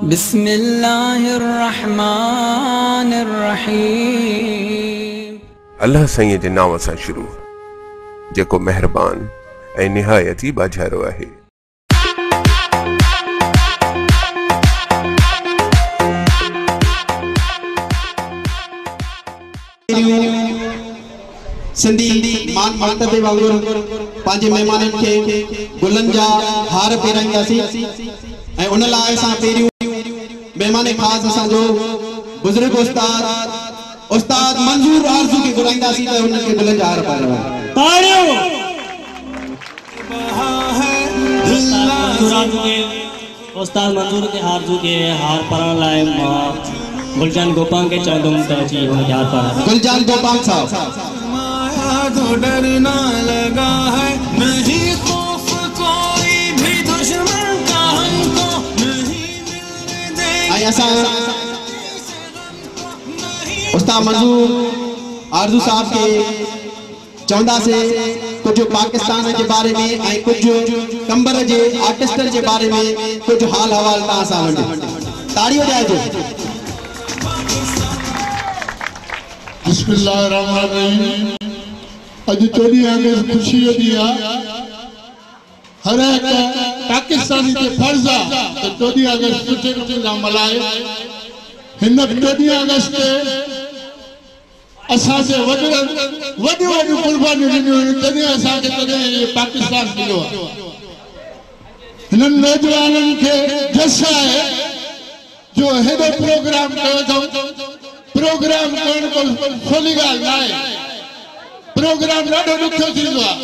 बिस्मिल्लाहिर्रहमानिर्रहीम। अल्लाह सईं जे नाम सां शुरू जेको मेहरबान ऐं निहायत ई बाझारो आहे। सिंधी मान मर्तबे वांगुरु पंहिंजे महिमाननि खे गुलनि जा हार फेराईंदासीं ऐं उन लाइ असां पहिरियों महिमान ख़ासि असांजो बुज़ुर्ग उस्ताद मंजूर आरज़ू खे घुराईंदासीं त हुननि खे गुलनि जा हार पारायो। उस्ताद मंजूर के आरज़ू के हार पारण लाइ मां गुलजान गोपांग के चवंदुमि त अची हुनखे हार पारायो। गुलजान गोपांग साहब। तो डरना लगा है नहीं खौफ कोई भी दुश्मन का हमको नहीं मिलने देंगे। उस्ताद मंजूर आरज़ू साहब के चवंदा से कुछ पाकिस्तान के बारे में ऐं कुछ कंबर जे आर्टिस्टन के बारे में कुछ हाल हवाल तव्हां सां वंडे ताड़ी वॼाइजो। बिस्मिल्लाहिर्रहमानिर्रहीम। अज 14 अगस्त खुशी दी हर एक पाकिस्तानी के फर्ज है तो 14 अगस्त सुठे ना मल्हाए। हिन 14 अगस्त असां से वॾियूं कुर्बानियूं ॾिनियूं तॾहिं असांखे तॾहिं पाकिस्तान मिलियो आहे। हिननि नौजवाननि खे जस आहे जो हेॾो प्रोग्राम कयो अथऊं। प्रोग्राम करण को सवली ॻाल्हि न आहे। प्रोग्राम ॾाढो ॾुखियो थींदो आहे।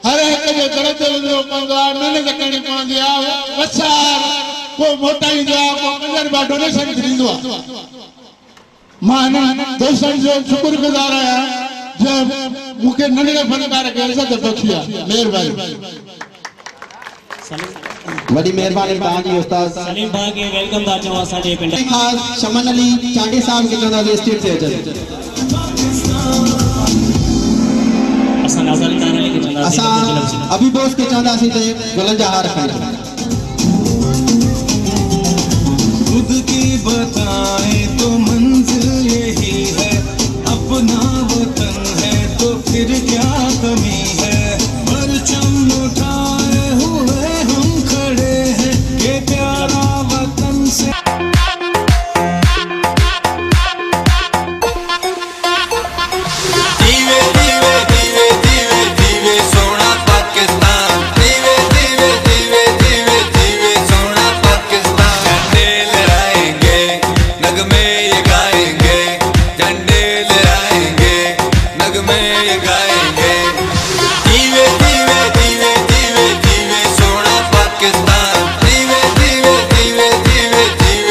हर हिक जे घर ते वञिणो पवंदो आहे, महिनत करणी पवंदी आहे, वसार को मोटाईंदो आहे, को पंजरबा डोनेशन ॾींदो आहे। मां हिननि दोस्तनि जो शुक्रगुज़ार आहियां जो मूंखे नंढड़े फनकार खे इज़त बख़्शी आहे। महिरबानी। बड़ी मेहरबानी तव्हांजी उस्ताद सलीम भाई के वेलकम था चऊं असांजे पिंड ख़ासि शमन अली चांडे साहब खे चवंदासीं स्टेज ते अचनि। असां नाज़रीन अली के चवंदासीं असां अभी बोस के चवंदासीं त गुलनि जा हार खणी। खुद की बताए तो मंजिल यही है, अपना वतन है तो फिर क्या कमी है। परचम उठाए हुए हम खड़े हैं, ये प्यारा वतन से दीवे दीवे दीवे दीवे दीवे सोना पाकिस्तान। दीवे दीवे दीवे दीवे दीवे सोना पाकिस्तान। झंडे लहराएंगे नगमे ये गाएंगे, झंडे लहराएंगे नगमे ये गाएंगे। दीवे दीवे दीवे दीवे दीवे सोना पाकिस्तान। दीवे दीवे दीवे दीवे दीवे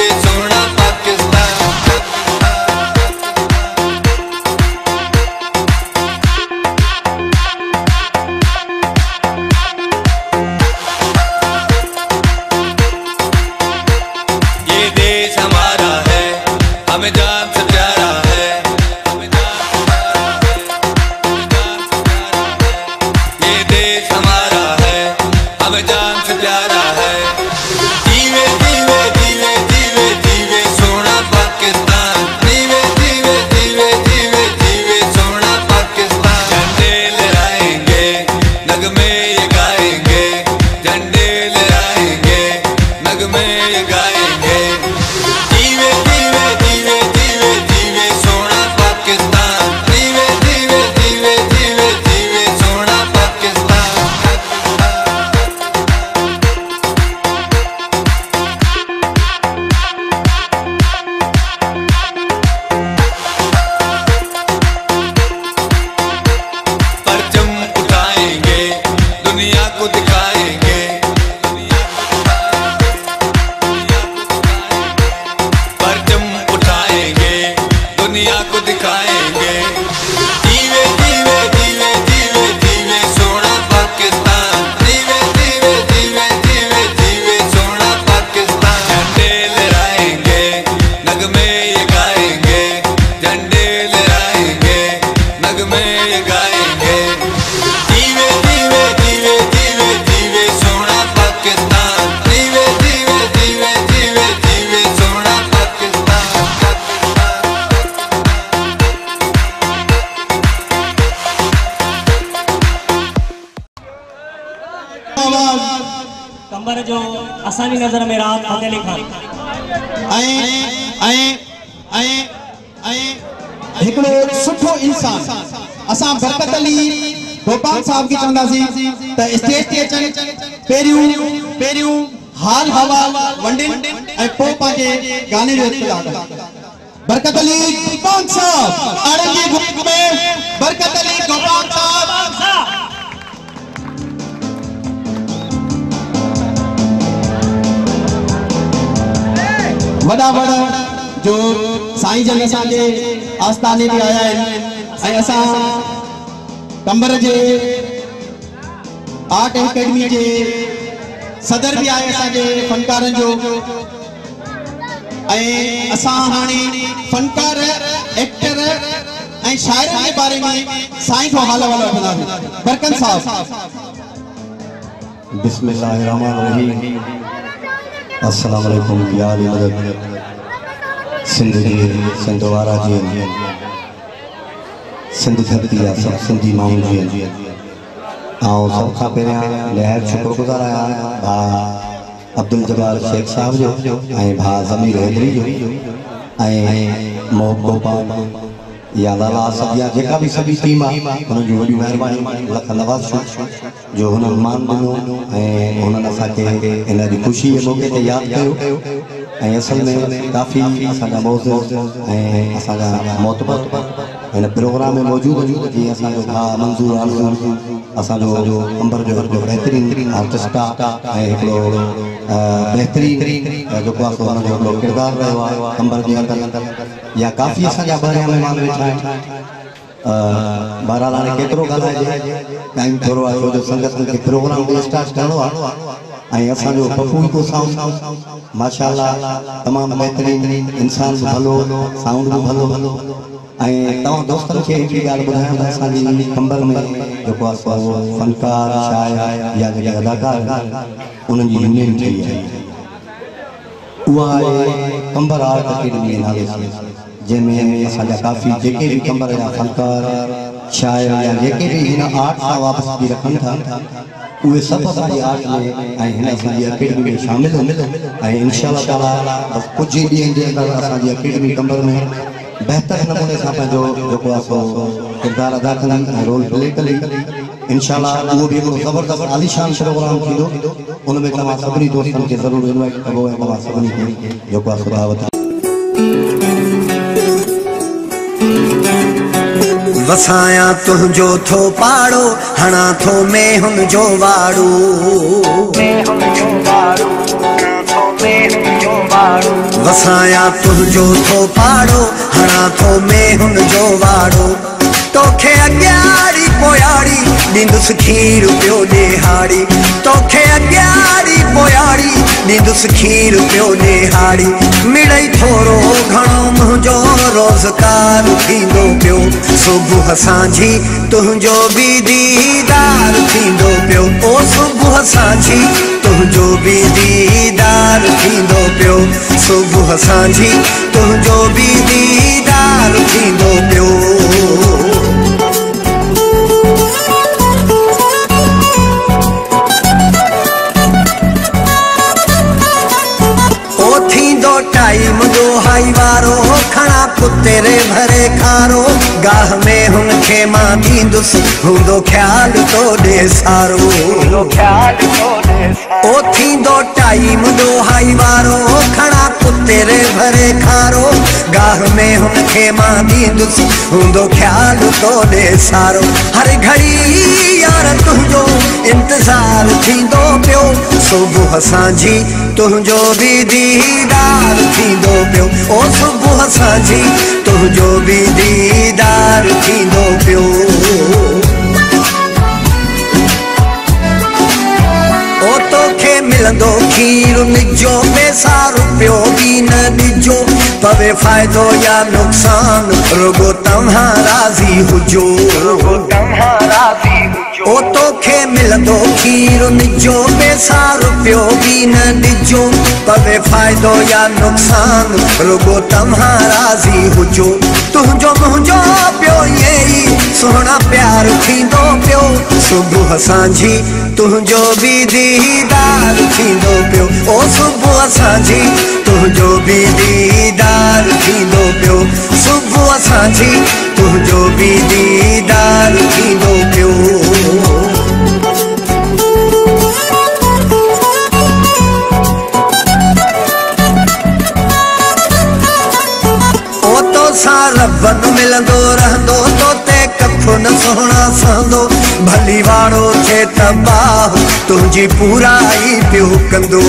असांजी नज़र में राहत फ़तेह अली खान हिकिड़ो सुठो इंसान असां बरकत अली गोपाल साहब की चवंदासीं त स्टेज ते अचनि पहिरियों हाल हवा वंडिन ऐं पोइ पंहिंजे गाने जो इब्तिदा कनि। बरकत अली गोपाल साहब आरंगी ग्रुप में बरकत अली गोपाल साहब वॾा वॾा जो साईं जन असांजे आस्थाने में आया आहिनि ऐं असां कंबर जे आर्ट एकेडमी जे सदर भी आए असांजे फनकारनि जो ऐं असां हाणे फनकार एक्टर ऐं शाइरनि जे बारे में साईं जो हाल वाला वठंदासीं। बरकत साहब। बिस्मिल्लाहिर्रहमानिर्रहीम। अस्सलाम वालेकुम या अली मदद सिंध जी सिंध वारा जी सिंध धरती आहे सब सिंधी माण्हू जी ऐं सब खां पहिरियां लहर शुक्रगुज़ार आहियां भाउ अब्दुल जब्बार शेख साहब जो ऐं भाउ ज़मीर हैदरी जो ऐं मोहब्बत या लाला सदिया जेका भी सभी टीम आहे हुननि जी वॾी महिरबानी लख नवाज़ जो हुननि मान ॾिनो ऐं हुननि असांखे हिन जी ख़ुशी जे मौक़े ते यादि कयो ऐं असल में काफ़ी असांजा मौज़ूद ऐं असांजा मोहतबर हिन प्रोग्राम में मौजूदु हुजूं जीअं असांजो भाउ मंज़ूर आलू असांजो अंबर जो बेहतरीन आर्टिस्ट आहे ऐं हिकिड़ो बेहतरीन जेको आहे हुनजो हिकिड़ो किरदारु रहियो आहे अंबर जे अंदरि या काफ़ी असांजा ॿाहिरियां महिमान वेठा आहिनि। बहरहाल हाणे केतिरो ॻाल्हाइजे टाइम थोरो आहे छो जो संगत खे प्रोग्राम स्टार्ट करिणो आहे ऐं असांजो पप्पू को साउंड माशाअल्लाह तमामु बहितरीन इंसान बि भलो साउंड बि भलो ऐं तव्हां दोस्तनि खे हिकिड़ी ॻाल्हि ॿुधायां त असांजी कंबर में जेको आहे फनकार शाइर या जेके अदाकार उन्हनि जी यूनियन ठही आहे उहा आहे कंबर आर्ट अकेडमी नाले सां जंहिंमें असांजा काफ़ी जेके भी कंबर जा फनकार शाइर या जेके भी हिन आर्ट सां वाबस्तगी रखनि था उहे सभु असांजी आर्ट में ऐं हिन असांजी अकेडमी में शामिलु आहिनि ऐं इंशाअल्लाह ताला बसि कुझु ई ॾींहंनि जे अंदरि असांजी अकेडमी कंबर में बेहतर नमूने सां पंहिंजो जेको आहे सो किरदारु अदा कंदी ऐं रोल प्ले कंदी इंशाअल्लाह उहो बि हिकिड़ो ज़बरदस्त आलीशान प्रोग्राम थींदो उन में तव्हां सभिनी दोस्तनि खे ज़रूरु इनवाइट कबो ऐं तव्हां सभिनी खे जेको आहे सो दावत वसाया तुझो थो पाड़ो हणा थो में हुन जो वाड़ो वसाया तुझो थो पाड़ो हणा थो में हुन जो वाड़ो तोखे अॻियारी पोयाड़ी ॾींदुसि खीर पियो ॾेहाड़ी तोखे अॻियारी पोयाड़ी ॾींदुसि खीर पियो ॾेहाड़ी मिड़ई थोरो घणो मुंहिंजो रोज़गार थींदो पियो सुबुह सांझी तुंहिंजो बि दीदार थींदो पियो ओ सुबुह सांझी तुंहिंजो बि दीदार थींदो पियो सुबुह सांझी तुंहिंजो बि दीदार थींदो पियो टाइम दो हाई वारो खड़ा पुतेरे भरे खारो गाह में हुनखे मां दींदुसि हूंदो ख्याल तो ॾे सारो ओ थींदो टाइम दो हाई वारो खड़ा पुतेरे भरे खारो गाह में हुनखे मां दींदुसि हूंदो ख्याल तो ॾे सारो हर घड़ी यार तुंहिंजो इंतज़ार थींदो पियो सुबुह सांझी तुंहिंजो बि दीदार थींदो पियो ओ सुबुह सांझी तुंहिंजो बि दीदार थींदो पियो ओ तोखे मिलंदो खीर निजो पैसा रुपयो बि न ॾिजो पवे फ़ाइदो या नुक़सान रुगो तव्हां राज़ी हुजो ओ तोखे मिलंदो खीर निजो पैसा रुपयो बि न ॾिजो पवे फ़ाइदो या नुक़सान रुगो तव्हां राज़ी हुजो तुंहिंजो मुंहिंजो पियो ईअं ई सुहिणा प्यार थींदो पियो सुबुह सांझी तुझो भी दीदार थींदो पियो ओ सुबुह सांझी तुझो भी दीदार थींदो पियो सुबुह सांझी तुझो भी दीदार थींदो पियो रबन मिलंदो रहंदो तो ते कथो न सोहणा सहंदो भली वारो थे तबाह तुझी पूराई पियो कंदो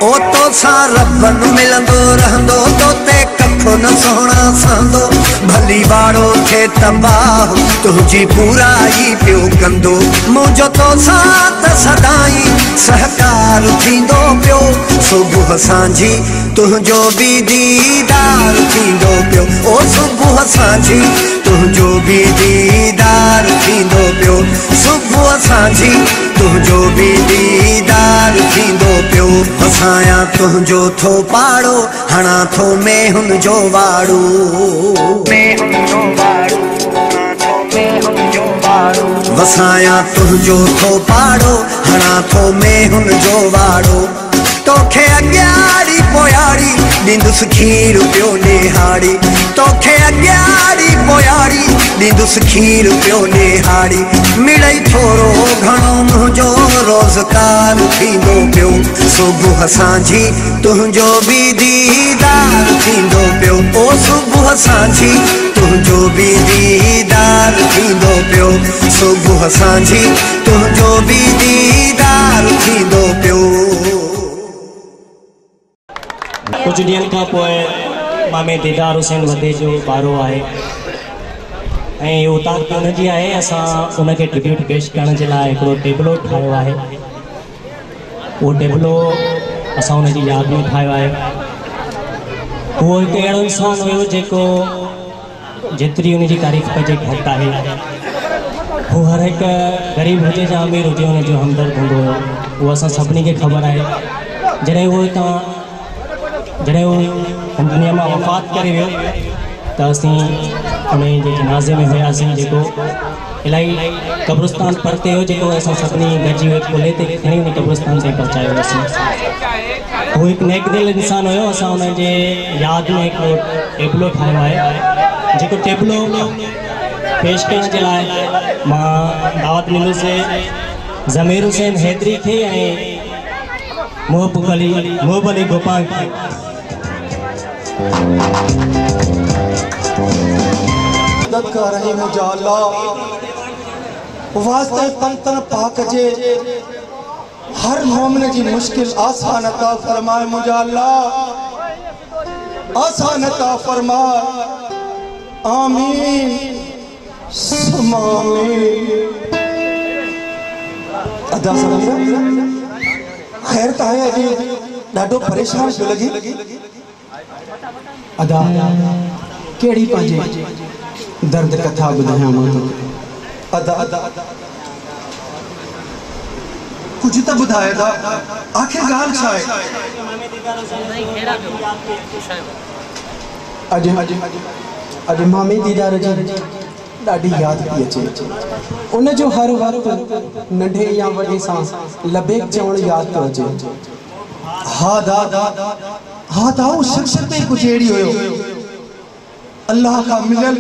ओ तो सा रबन मिलंदो रहंदो तो ते कथो न सोहणा सहंदो भली वारो थे तबाह तुझी पूराई पियो कंदो मुझो तो साथ सदाई सहकार थींदो पियो सुबुह सांझी तुझो भी दीदार थींदो पियो ओ सुबुह सांझी तुझो भी दीदार थींदो पियो सुबुह सांझी तुझो भी दीदार थींदो पियो असाया तुझो थो पाड़ो हणा थो में हुन जो वाड़ो वसाया तुझो थो पाड़ो हणा थो में हुन जो वाड़ो तोखे अग्यारी पोयारी ॾींदुस खीर पियो नेहाड़ी तोखे अग्यारी पोयारी ॾींदुस खीर पियो नेहाड़ी मिलई थोरो घणो मुंहिंजो रोज़गार थींदो पियो सुबुह सांझी तुझो भी दीदार थींदो पियो ओ सुबुह सांझी तुझो भी दीदार थींदो पियो सुबुह सांझी तुझो भी दीदार थींदो पियो कुछ ॾींहंनि खां पोइ मामे दीदार हुसैन वधे जो बारो आहे ऐं उतार हुनजी आहे असां उनखे ट्रिब्यूट पेश करण जे लाइ हिकिड़ो टेबलो ठाहियो आहे उहो टेबलो असां उनजी यादि में ठाहियो आहे उहो हिकु अहिड़ो इंसानु हुयो जेको जेतिरी उनजी तारीफ़ कजे घटि आहे हू हर हिकु ग़रीब हुजे या अमीर हुजे हुनजो हमदर्द हूंदो हुयो उहो असां सभिनी खे ख़बर आहे जॾहिं उहो दुनिया में वफ़ात करे वियो त असीं उन जे जनाज़े में हुआसीं जेको इलाही कब्रिस्तान परते हो जेको असां सभिनी गॾिजी पुले ते खणी उन कब्रिस्तान ते पहुचायो हुआसीं उहो हिकु नेकदिल इंसानु हुयो असां उन जे यादि में हिकिड़ो टेबलो ठाहियो आहे जेको टेबलो पेश करण जे लाइ मां दावत ॾींदुसि ज़मीर हुसैन हैदरी खे ऐं मोहब अली गोपाल खे मदद कर रही मुझा अल्लाह वास्ते पंतन पाक जे हर मोमिन जी मुश्किल आसान अता फरमाए मुझा अल्लाह आसान अता फरमा आमीन आमीन अदा खैर तो है अजी ॾाढो परेशान पियो लगी अदा केड़ी पांजे दर्द कथा बुधाया मां अदा कुछ तो बुधाया था आखिर गाल छा है अज मामे दीदार जी ॾाढी याद पई अचे उन जो हर वक्त नंढे या वॾे सां लबेक चवण याद पियो अचे हाँ दा उस शख्सियत में कुछ अहिड़ी हुयो अल्लाह का मिलल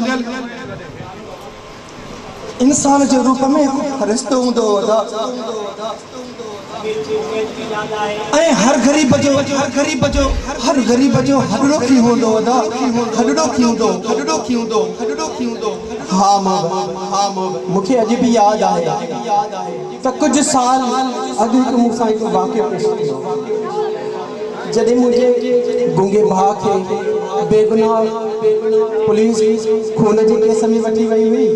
इंसान के रूप में रिश्तो हूंदो अदा हर गरीब जो हडड़ो की होंदो अदा हडड़ो की होंदो हाँ मुखे अज भी याद आए तो कुछ साल अग एक मूंसां एक वाक़ियो पेश थियो जॾहिं मुझे गुंगे भाउ खे बेगुनाह पुलिस खून जे केस में वठी वई हुई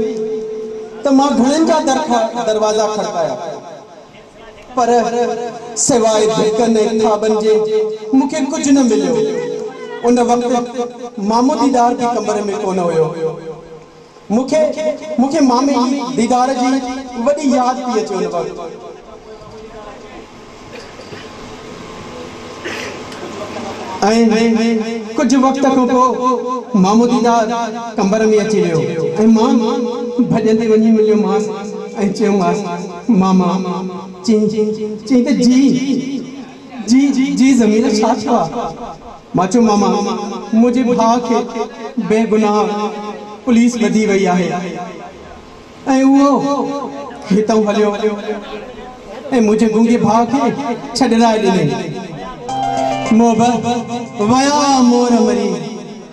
तो मां घणनि जा दरवाजा खड़काया पर सिवाय धिकन ऐं थाबन जे मुखे कुछ न मिलियो उन वक्त मामो दीदार भी कमरे में कोन हुयो मुखे मामे दीदार जी वॾी याद पई अचे उन वक्त कुछ वक्त खां पोइ मामो दीदार कमरे में अची वियो ऐं मां भॼंदे वञी मिलियोमांसि ऐं चयोमांसि मामा चई त जी जी जी ज़मीर छा छा मां चयो मामा मुझे भाउ खे बेगुनाह पुलिस ॿधी वई आहे ऐं उहो हितां हलियो ऐं मुझे गुंगे भाउ खे छॾाए ॾिनई वया मोर मरी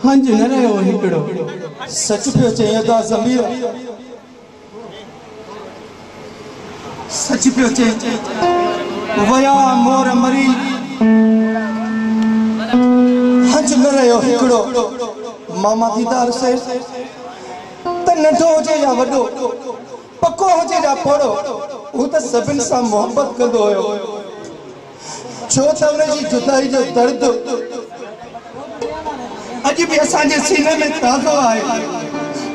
हंज न रहियो हिकिड़ो सच पियो चई अदा ज़मीर सच पियो चई वया मोर मरी हंज न रहियो हिकिड़ो मामा दीदार से त नंढो हुजे या वॾो पको हुजे या पोड़ो हू त सभिनि सां मोहबत कंदो हुयो छो त हुनजी जुदाई जो दर्द अॼु बि असांजे सीने में ताज़ो आहे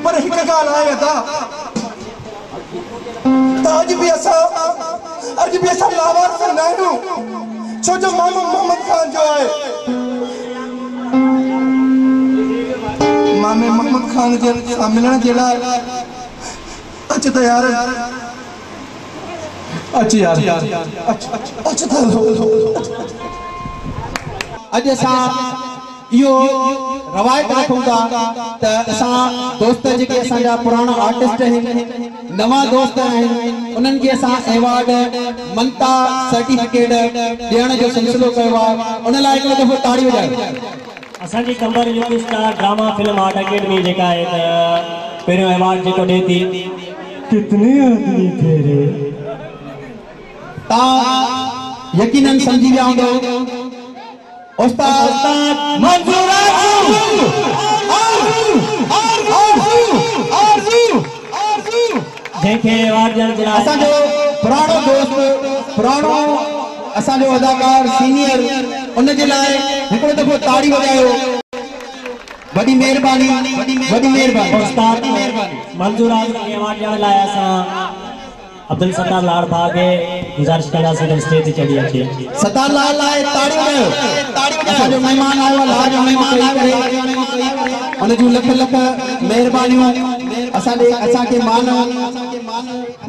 पर हिकु ॻाल्हि आहे अदा त अॼु बि असां लावारिस न आहियूं छो जो मामो मोहम्मद खान जो आहे मामे मोहम्मद खान जे सां मिलण जे लाइ अच त यार अच यार अच त अॼु असां इहो रवायत रखूं था त असां दोस्त जेके असांजा पुराणा आर्टिस्ट आहिनि नवां दोस्त आहिनि उन्हनि खे असां एवॉर्ड मनता सर्टिफिकेट ॾियण जो सिलसिलो कयो आहे उन लाइ हिकिड़ो दफ़ो ताड़ी वॼायो असांजी कंबर youth star drama film art academy जेका आहे त पहिरियों एवॉर्ड जेको ॾिए थी कितने आदमी थे रे तव्हां यकीनन सम्झी विया हूंदो उस्ताद मंजूर जंहिंखे एवॉर्ड ॾियण जे लाइ असांजो पुराणो दोस्त पुराणो असांजो अदाकार सीनियर उन जे लाइ हिकिड़ो दफ़ो ताड़ी वॼायो वॾी महिरबानी उस्ताद मंजूर खे एवॉर्ड ॾियण लाइ असां अब्दुल सत्तार लाल भाउ खे गुज़ारिश कंदासीं त स्टेज ते चढ़ी अचे सत्तार लाल लाइ ताड़ी वॼायो असांजो महिमान आयो आहे लाज उन जूं लख लख महिरबानियूं असांखे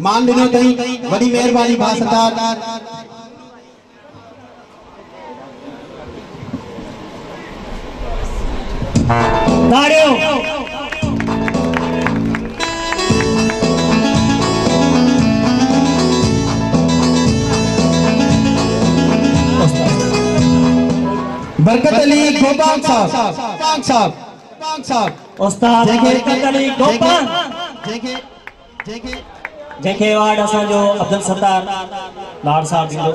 मान ॾिनो अथई वॾी महिरबानी भाउ सत्तार ताड़ियो बरकत अली गोपाल साहब उस्ताद बरकत अली गोपाल जंहिंखे एवॉर्ड असांजो अब्दुल सत्तार लाड साहब ॾींदो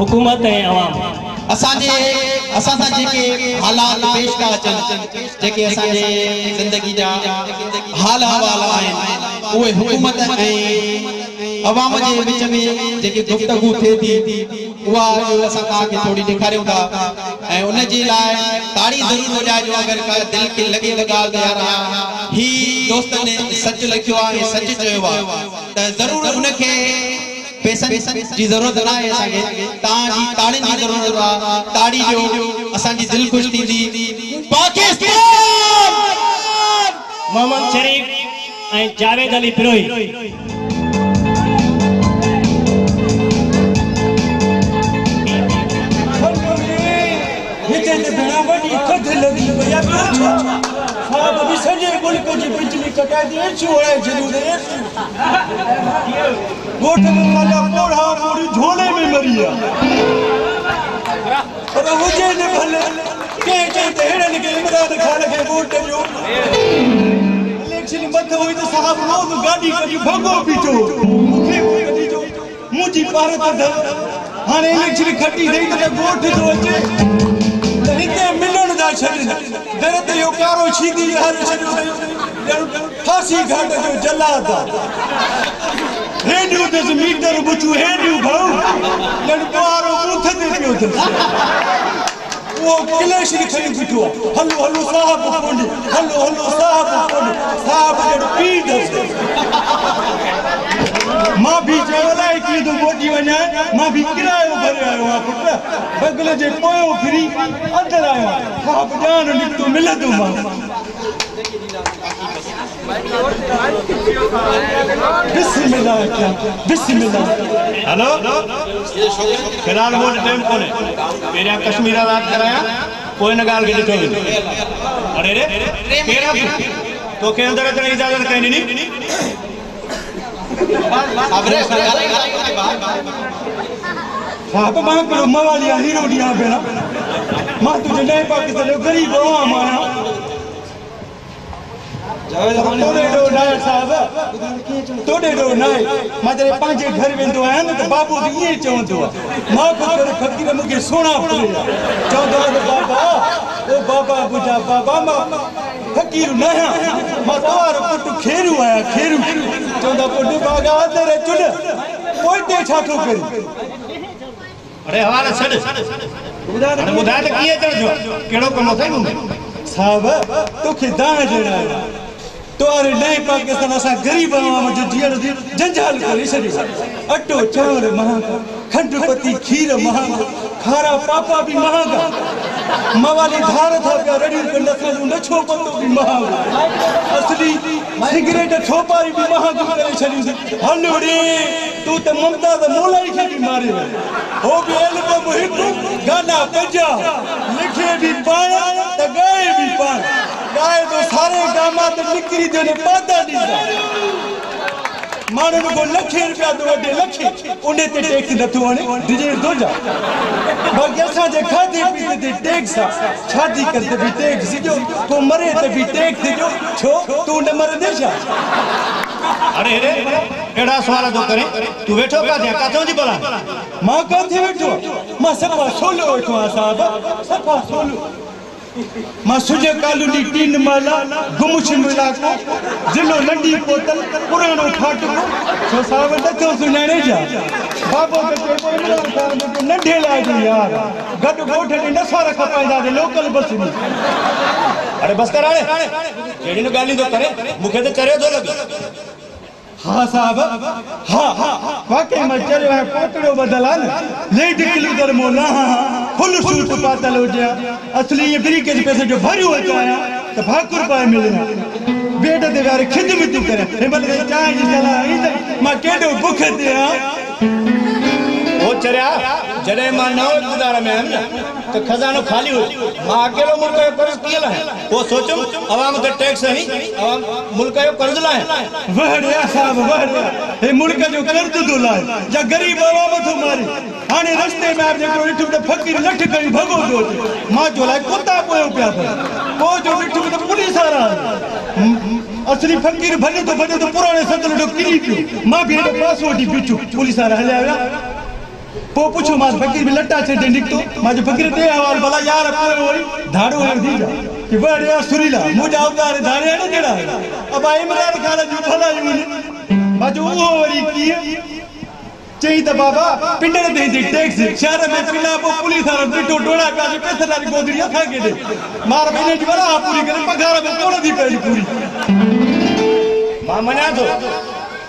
हुकूमत ऐं अवाम असां सां जेके हालात पेश था अचनि जेके असांजे ज़िंदगी जा हाल अहवाल आहिनि उहे हुकूमत ऐं अवाम जे विच में जेके गुफ़्तगू थिए थी उहा असां तव्हांखे थोरी ॾेखारियूं था ऐं उन जे लाइ ताड़ी ज़रूरु वॼाइजो अगरि का दिलि खे लॻे त ॻाल्हि त यार ही दोस्त ने सच लिखियो आहे ऐं सच चयो आहे त ज़रूरु उनखे पैसनि जी ज़रूरत न आहे असांखे तव्हांजी ताड़ियुनि जी ज़रूरत आहे ताड़ी जो असांजी दिलि ख़ुशि थींदी पाकिस्तान मोहम्मद शरीफ ऐं जावेद अली फिरोई सॼे मुल्क जी बिजली कटाए थी झोले में मरी पर हुजे न भले इलेक्शन मत हुई तो साहब रोज गाड़ी कढी भगो बीठो मुंहिंजी भारत हाणे इलेक्शन खटी रही त वोट थो अचे हिते मिलण जा छॾ दर ते इहो कारो छीदी फांसी घाट जो जलाद हेडियूं अथसि मीटर बुचूं हेडियूं भाऊ ॼण ॿारो बूथ ते पियो अथसि वो क्लेश लिखी बिठो हलो हलो साहब कोनी हलो हलो साहब कोनी साहब जो पी दस मां भी चवला की तो बोटी वना मां भी किरायो भरे आयो आ पुट बगल जे पोयो फिरी अंदर आयो साहब जान निकतो मिले तो मां बिस्मिल्लाह बिस्मिल्लाह हेलो फिलहाल वो टाइम कोने मेरा कश्मीर आजाद कराया कोई न गाल के ॾिठो अरे रे केरा तो के अंदर अचण इजाजत कहीं नहीं साहब मां को मवाली हीरो दिया बेना मां तुझे नहीं पाकिस्तान गरीब हो माना तोड़े दो नाय साहब तोड़े दो नाय मां तेरे पांचे घर वेंदो आया न तो बाबू ये चवंदो मां को तेरे फकीर मुके सोना पड़े चवंदो बाबा ओ बाबा बुझा बाबा मां फकीर न मां तारो पुट खेरू आया खेरू चवंदा पुट बागा तेरे चुन कोई ते छाठो करी अरे हवाला छड़ अरे बुधा त किए चढ़जो केड़ो कम थई मुंगे साहब तोखे दान देना तोरे नए पाकिस्तान असा गरीब आवाम जो जीअण जी जंजाल करे छड़ी अटो चावल महंगा खंड पत्ती खीर महंगा खारा पापा भी महंगा मवाली धार था पिया रड़ी के नसल न छो पतो भी महंगा असली सिगरेट छोपारी भी महंगा करे छड़ी हनुड़ी तू त ममता द मोलाई के भी मारे हो भी एल्बम हिट गाना पंजा लिखे भी पाया त गाए भी पाया गाए तो सारे दामाद निकरी देने पादा दीदा मानो को लखे रुपया तो वडे लखे उन्हें ते टैक्स नथो वणे डीजे दो जा बाकी असा जे खादी पीते ते टैक्स शादी करते भी टैक्स जो तो मरे ते भी टैक्स जो छो तू न मरे दे जा अरे रे एड़ा सवाल तो करे तू बैठो का दे का जी बोला मां का थे बैठो मां सफा सोलो बैठो साहब सफा सोलो मां सुजे कालूनी तीन माला गुमुश मिला को जिलो नंडी बोतल पुरानो फाटको छो साहब नथो सुनाने जा बाबो के बोला साहब को नंढे लागी यार गड गोठ ने नसा रख पाइदा दे लोकल बस में अरे बस कर आड़े केड़ी न गाली तो करे मुखे तो चरे तो लगे हाँ साहब हाँ वाकई में चलो है पोतड़ो बदला न लेट किलो कर मोला फुल सूट पातल हो गया असली ये ब्रिकेज पैसे जो भरियो होता तो भाकुर पाए मिले बेटा दे यार खिदमत करे हिम्मत दे चाय जी चला मां केडो भूख दे ओ चरिया जड़े मां नौ इक़्तिदार में हम तो खजानो खाली हो मां अकेलो मुल्क को कर्ज कियला है वो सोचो अवाम के टैक्स है अवाम मुल्क को कर्ज ला है वहड़िया साहब वहड़िया ए मुल्क जो कर्ज दो ला या गरीब अवाम तो मारी हाने रास्ते में आप जेको इठु तो फकीर लठ करी भगो दो मां जो ला कुत्ता पोयो पिया वो जो इठु तो पुलिस आ रहा असली फकीर भले तो पुराने संतल जो किरी पियो मां भी तो पासवर्ड बिचू पुलिस आ रहा हलिया पो पूछो मां फकीर भी लट्टा छे निकतो मां जो फकीर दे आवाज भला यार कोई होई धाड़ो हर दी जा कि बड़िया सुरीला मुझे अवतार धारे न जेड़ा अब इमरान खान जो भला यूनी मां जो वो वरी की चई त बाबा पिंडर दे दे टैक्स शहर में पिना पो पुलिस वाला बिटो डोड़ा का जो पैसा दारी गोदरिया था के दे मार महीने जी वाला पूरी करे पगार में कोन दी पई पूरी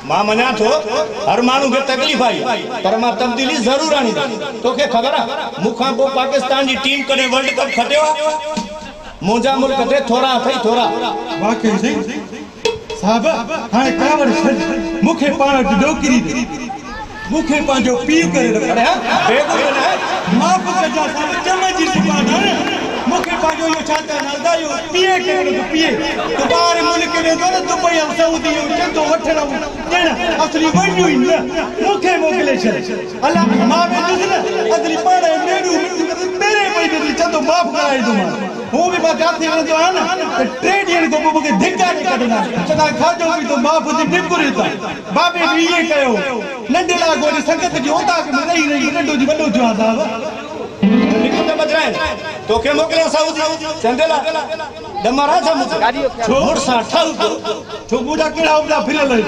मां मना तो हर मानू के तकलीफ आई पर मां तब्दीली जरूर आनी तो के खबर मुखा को पाकिस्तान की टीम करे वर्ल्ड कप खटियो मुजा मुल्क ते थोड़ा थई थोड़ा वाकई सही साहब हां कावड़ मुखे पाण डोकरी दे मुखे पांजो पी करे रखड़े बेगुन है माफ कजा चमच जी सुभान मुखे पांजो यो छाता नालदा यो पिए के तो पिए तो बाहर मुल्क में तो दुबई और सऊदी यो चंदो वठणो ॾिण असली वणियो ई न मुखे मोकले छे अल्लाह मां में दुसना असली पाड़े मेरू मेरे पई दे चंदो माफ कराई दो वो भी बात आते हैं जो है ना ट्रेड यूनियन को मुके धिक्का नहीं करना चला खाजो भी तो माफ दी बिल्कुल था बाबे भी ये कयो नंडला को संगत जी होता कि नहीं नंडो जी वडो जो साहब निको तो बजराए तो के मोकले सऊदी चंदेला दमारा छ मुझे छोड़ सा ठाउ तो बुढ़ा केड़ा उड़ा फिर ले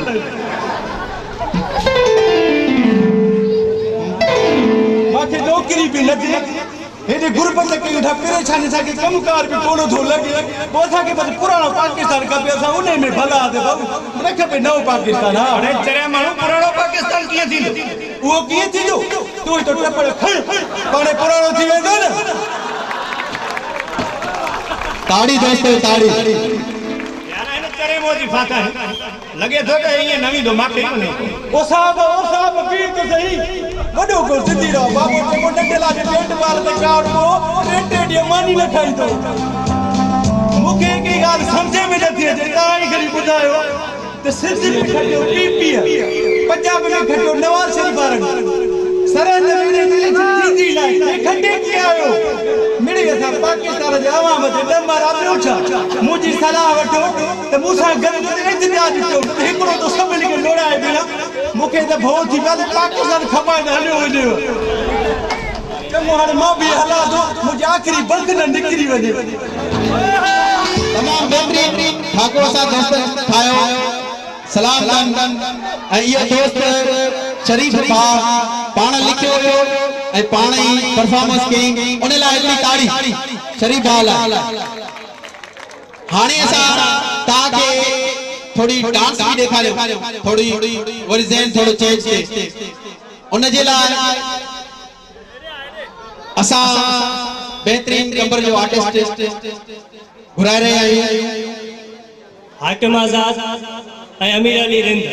बाकी नौकरी भी लगे हेॾे गुरबत कयूं था परेशानी असांखे कमकार बि कोन थो लॻे पोइ असांखे बसि पुराणो पाकिस्तान खपे असां उन में भला न खपे नओं पाकिस्तान हा अरे चरिया माण्हू पुराणो पाकिस्तान कीअं थींदो उहो कीअं थींदो तूं तो टपड़ खण पाणे पुराणो थी वेंदो न ताड़ी दोस्तो ताड़ी करे मोदी फाता है लगे तो कि ये नवी दो माके ओ साहब पीर तो सही वडो को सिद्धि रा बाबू ते को डंडला के टेंट वाल ते चाड़ को टेंटे डी मानी न खाई तो मुके की गाल समझे में नथी अचे ताई खरी बुधायो ते सिद्धि में खटियो पीपी पंजाब में खटियो नवाज शरीफ वारन सरहद में सिद्धि लाए खटे के आयो मिड़ी असा पाकिस्तान जे आवाम ते दमर आपनो छा मुजी सलाह वठो ते मूसा गन इंतजार कयो हिकड़ो तो सभिनी खे लोड़ाए बिना मूंखे त भो थी पियो पाकिस्तान खपाए न हलियो वञे चङो हाणे मां बि हलां थो मुंहिंजी आख़िरी बल्क न निकिरी वञे तमाम बेहतरीन ठाकुर साहब दोस्त ठायो सलाम कन ऐं इहो दोस्त शरीफ भाउ पाण लिखियो हुयो ऐं पाण ई परफॉर्मेंस कई उन लाइ हिकिड़ी ताड़ी शरीफ भाउ लाइ हाणे असां तव्हांखे थोड़ी डांस भी ॾेखारियो थोड़ी वरी ज़हन थोड़ो चेंज थिए उन जे लाइ असां बेहतरीन कंबर जो आर्टिस्ट घुराए रहे आहियूं हाकिम आज़ाद ऐं अमीर अली रिंद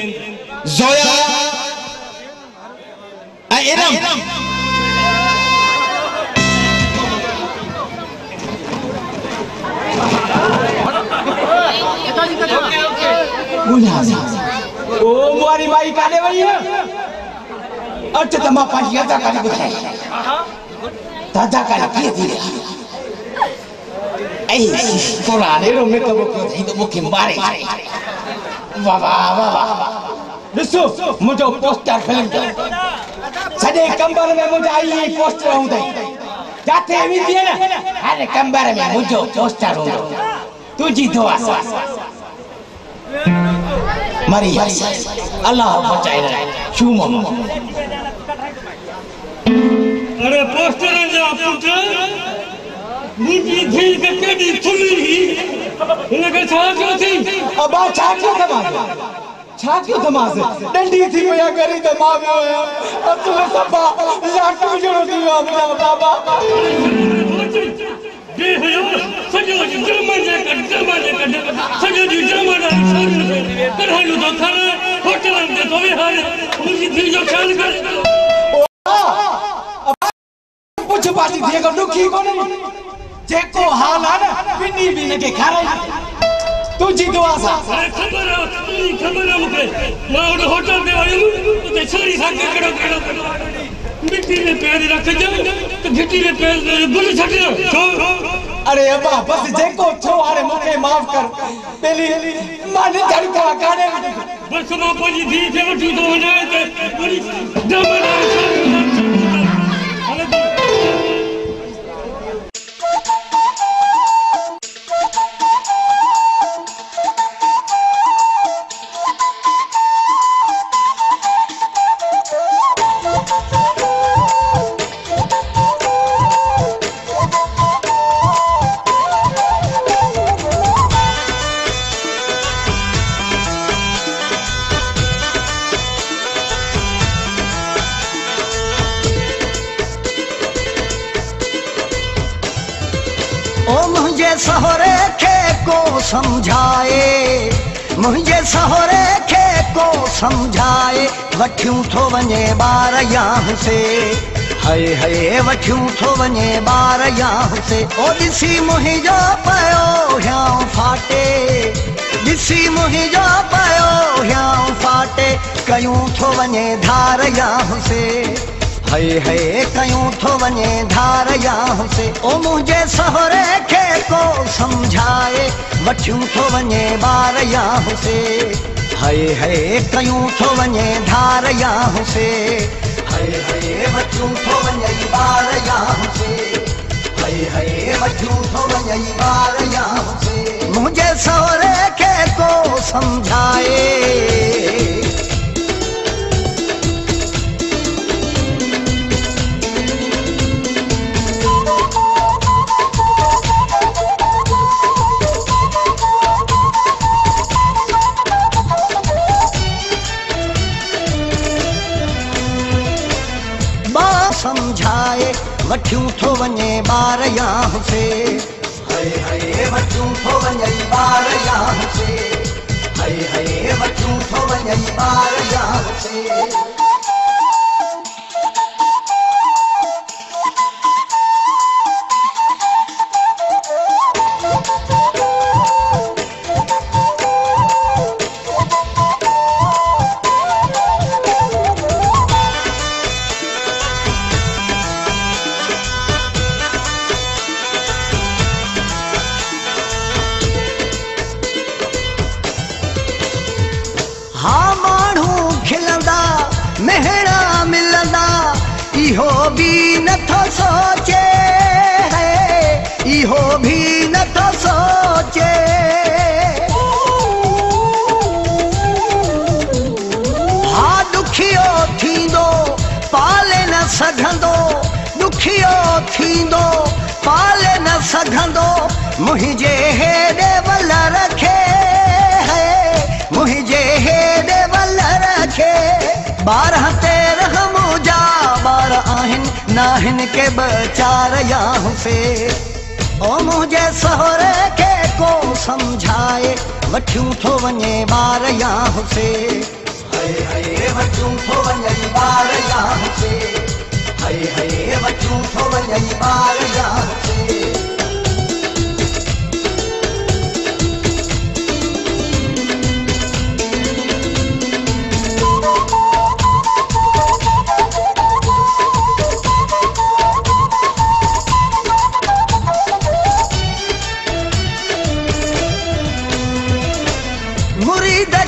ज़ोया ऐं इरम ओ मुआरी माई काने वई है अच्छा त मां पाजी अदा काने बुधाई दादा काने की थी ऐ पुराने रो में कबो को थी तो मुखे मारे वाह वाह वाह ॾिसो मुझो पोस्टर फिल्म जो सॼे कंबर में मुझा आई पोस्टर हूंदई जाते भी दिए ना हर कंबर में मुझो पोस्टर हूंदो तुझी दुआ सा मरी अल्लाह बचाए रहे शुम अरे पोस्टर जा पुत्र मुझी दिल के कड़ी थुली उनके छा थी अब छा क्यों तमाश डंडी थी पया करी त मां गयो अतु सबा लाटू जड़ो थी बाबा ये हो सजो जमाने कट सजो जमाना करहलु तो खर होटल में तो हाल मुझी दिल जो ख्याल कर कुछ बाती थी को दुखी को नहीं जेको हाल है ना बिनी भी न के खाराई तुझी दुआ सा खबर है मुके मां होटल में आयो तो छोरी सा केड़ो मिट्टी में पैर रख जा तो गिट्टी में पैर गुल छट अरे अब्बा बस जेको छो हारे मुके माफ कर पहली माने धड़का काने बस मां पोजी दी के वठी तो वने ते पूरी दमना सहोरे खे को समझाए मुझे सहोरे खे को समझाए वठियूं थो वञे ॿार याह से हाय हाय वठियूं थो वञे ॿार याह से ओ ॾिसी मुंहिंजो पयो ह्यां फाटे ॾिसी मुंहिंजो पयो ह्यां फाटे कयूं थो वञे धार याह से हाय हाय कयूं थो वञे धार याह से ओ मुंहिंजे सहुरे खे को समझाए वठियूं थो वञे ॿार याह से हाय हाय कयूं थो वञे धार याह से हाय हाय वठियूं थो वञे ॿार याह से हाय हाय वठियूं थो वञे ॿार याह से मुंहिंजे सहुरे खे को समझाए वठियूं थो वञे ॿार यां से हाय हाय वठियूं थो वञे ॿार यां से हाय हाय वठियूं थो वञे ॿार यां से इहो भी नथो सोचे है इहो भी नथो सोचे हा दुखियो थींदो पाले न सघंदो दुखियो थींदो पाले न सघंदो मुंहिंजे हेॾे वल रखे है मुंहिंजे हेॾे वल रखे 12 13 मुजा बार आहिनि नाहिन के बचार यां से ओ मुझे सहुरे के को समझाए वठियूं थो वञे ॿार यां से हाय हाय वठियूं थो वञे ॿार यां से हाय हाय वठियूं थो वञे ॿार यां से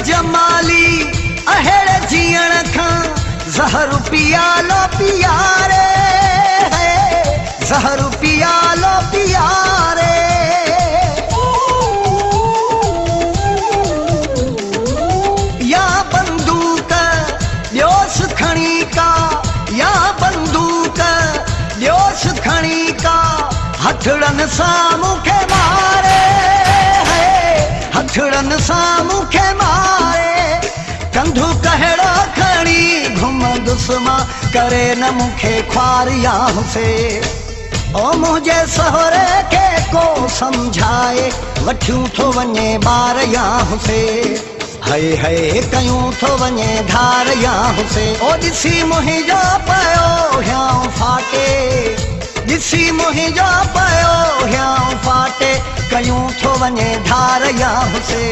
जमाली अहेड़े जीअण खां ज़हर पियालो पियारे ज़हर पियालो पियारे या बंदूक ॾियोस खणी का या बंदूक ॾियोस खणी का हथड़नि सां मूंखे मारे हथड़नि सां मूंखे मारे कंधू कहिड़ो खणी घुमंदुसि मां करे न मूंखे ख्वार यां से ओ मुंहिंजे सहुरे के को सम्झाए वठियूं थो वञे ॿार यां से हाय हाय कयूं थो वञे धार यां से ओ ॾिसी मुंहिंजो पियो हियां फाटे ॾिसी मुंहिंजो पियो हियां फाटे कयूं थो वञे धार यां से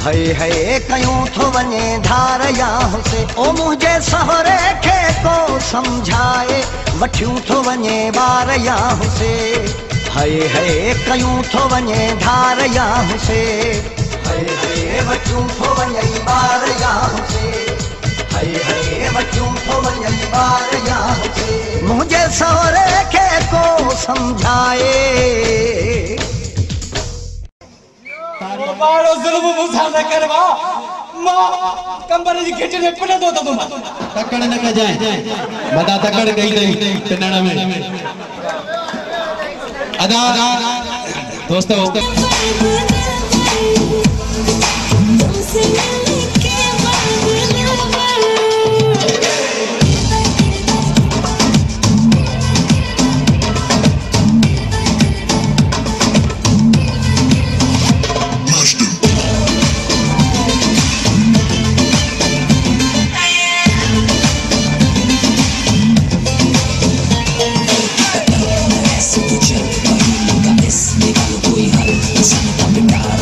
हाय हाय कयूं थो वञे धार यां से ओ मुंहिंजे सहुरे खे को सम्झाए वठियूं थो वञे ॿार यां से हाय हाय कयूं थो वञे धार यां से हाय हाय वठियूं थो वञे ॿार यां से हाय हाय वठियूं थो वञे ॿार यां से मुंहिंजे सहुरे खे को सम्झाए बाड़ो ज़ुल्म मुसा न करवा मां कंबर जी खिच में पिनंदो त तुम तकड़ न कजाए बदा तकड़ गई नहीं पिनण में अदा दोस्तों Coy hal, sana ta pitar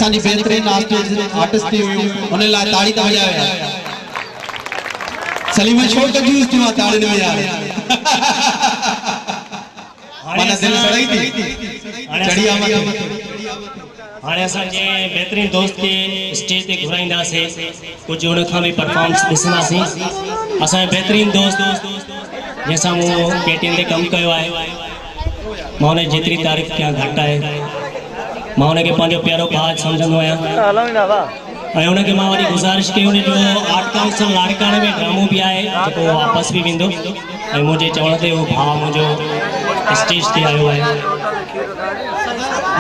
असांजी बेहतरीन आर्टिस्ट थी उन लाइ ताड़ी त वॼायो सलीम छो कंफ्यूज थियो आहे ताड़ी न वॼायो माना दिल सड़ई थी चढ़ी आ मथे हाणे असांजे बेहतरीन दोस्त खे स्टेज ते घुराईंदासीं कुझु हुन खां बि परफॉर्मेंस ॾिसंदासीं असांजो बेहतरीन दोस्त जंहिंसां मूं केटीएन ते कमु कयो आहे मां हुनजी जेतिरी तारीफ़ कयां घटि आहे मां हुनखे पंहिंजो प्यारो भाउ सम्झंदो आहियां ऐं हुनखे मां वरी गुज़ारिश कई हुनजो आर्ट काउंसिल लाड़काणे में ड्रामो बि आहे जेको वापसि बि वेंदो ऐं मुंहिंजे चवण ते उहो भाउ मुंहिंजो स्टेज ते आयो आहे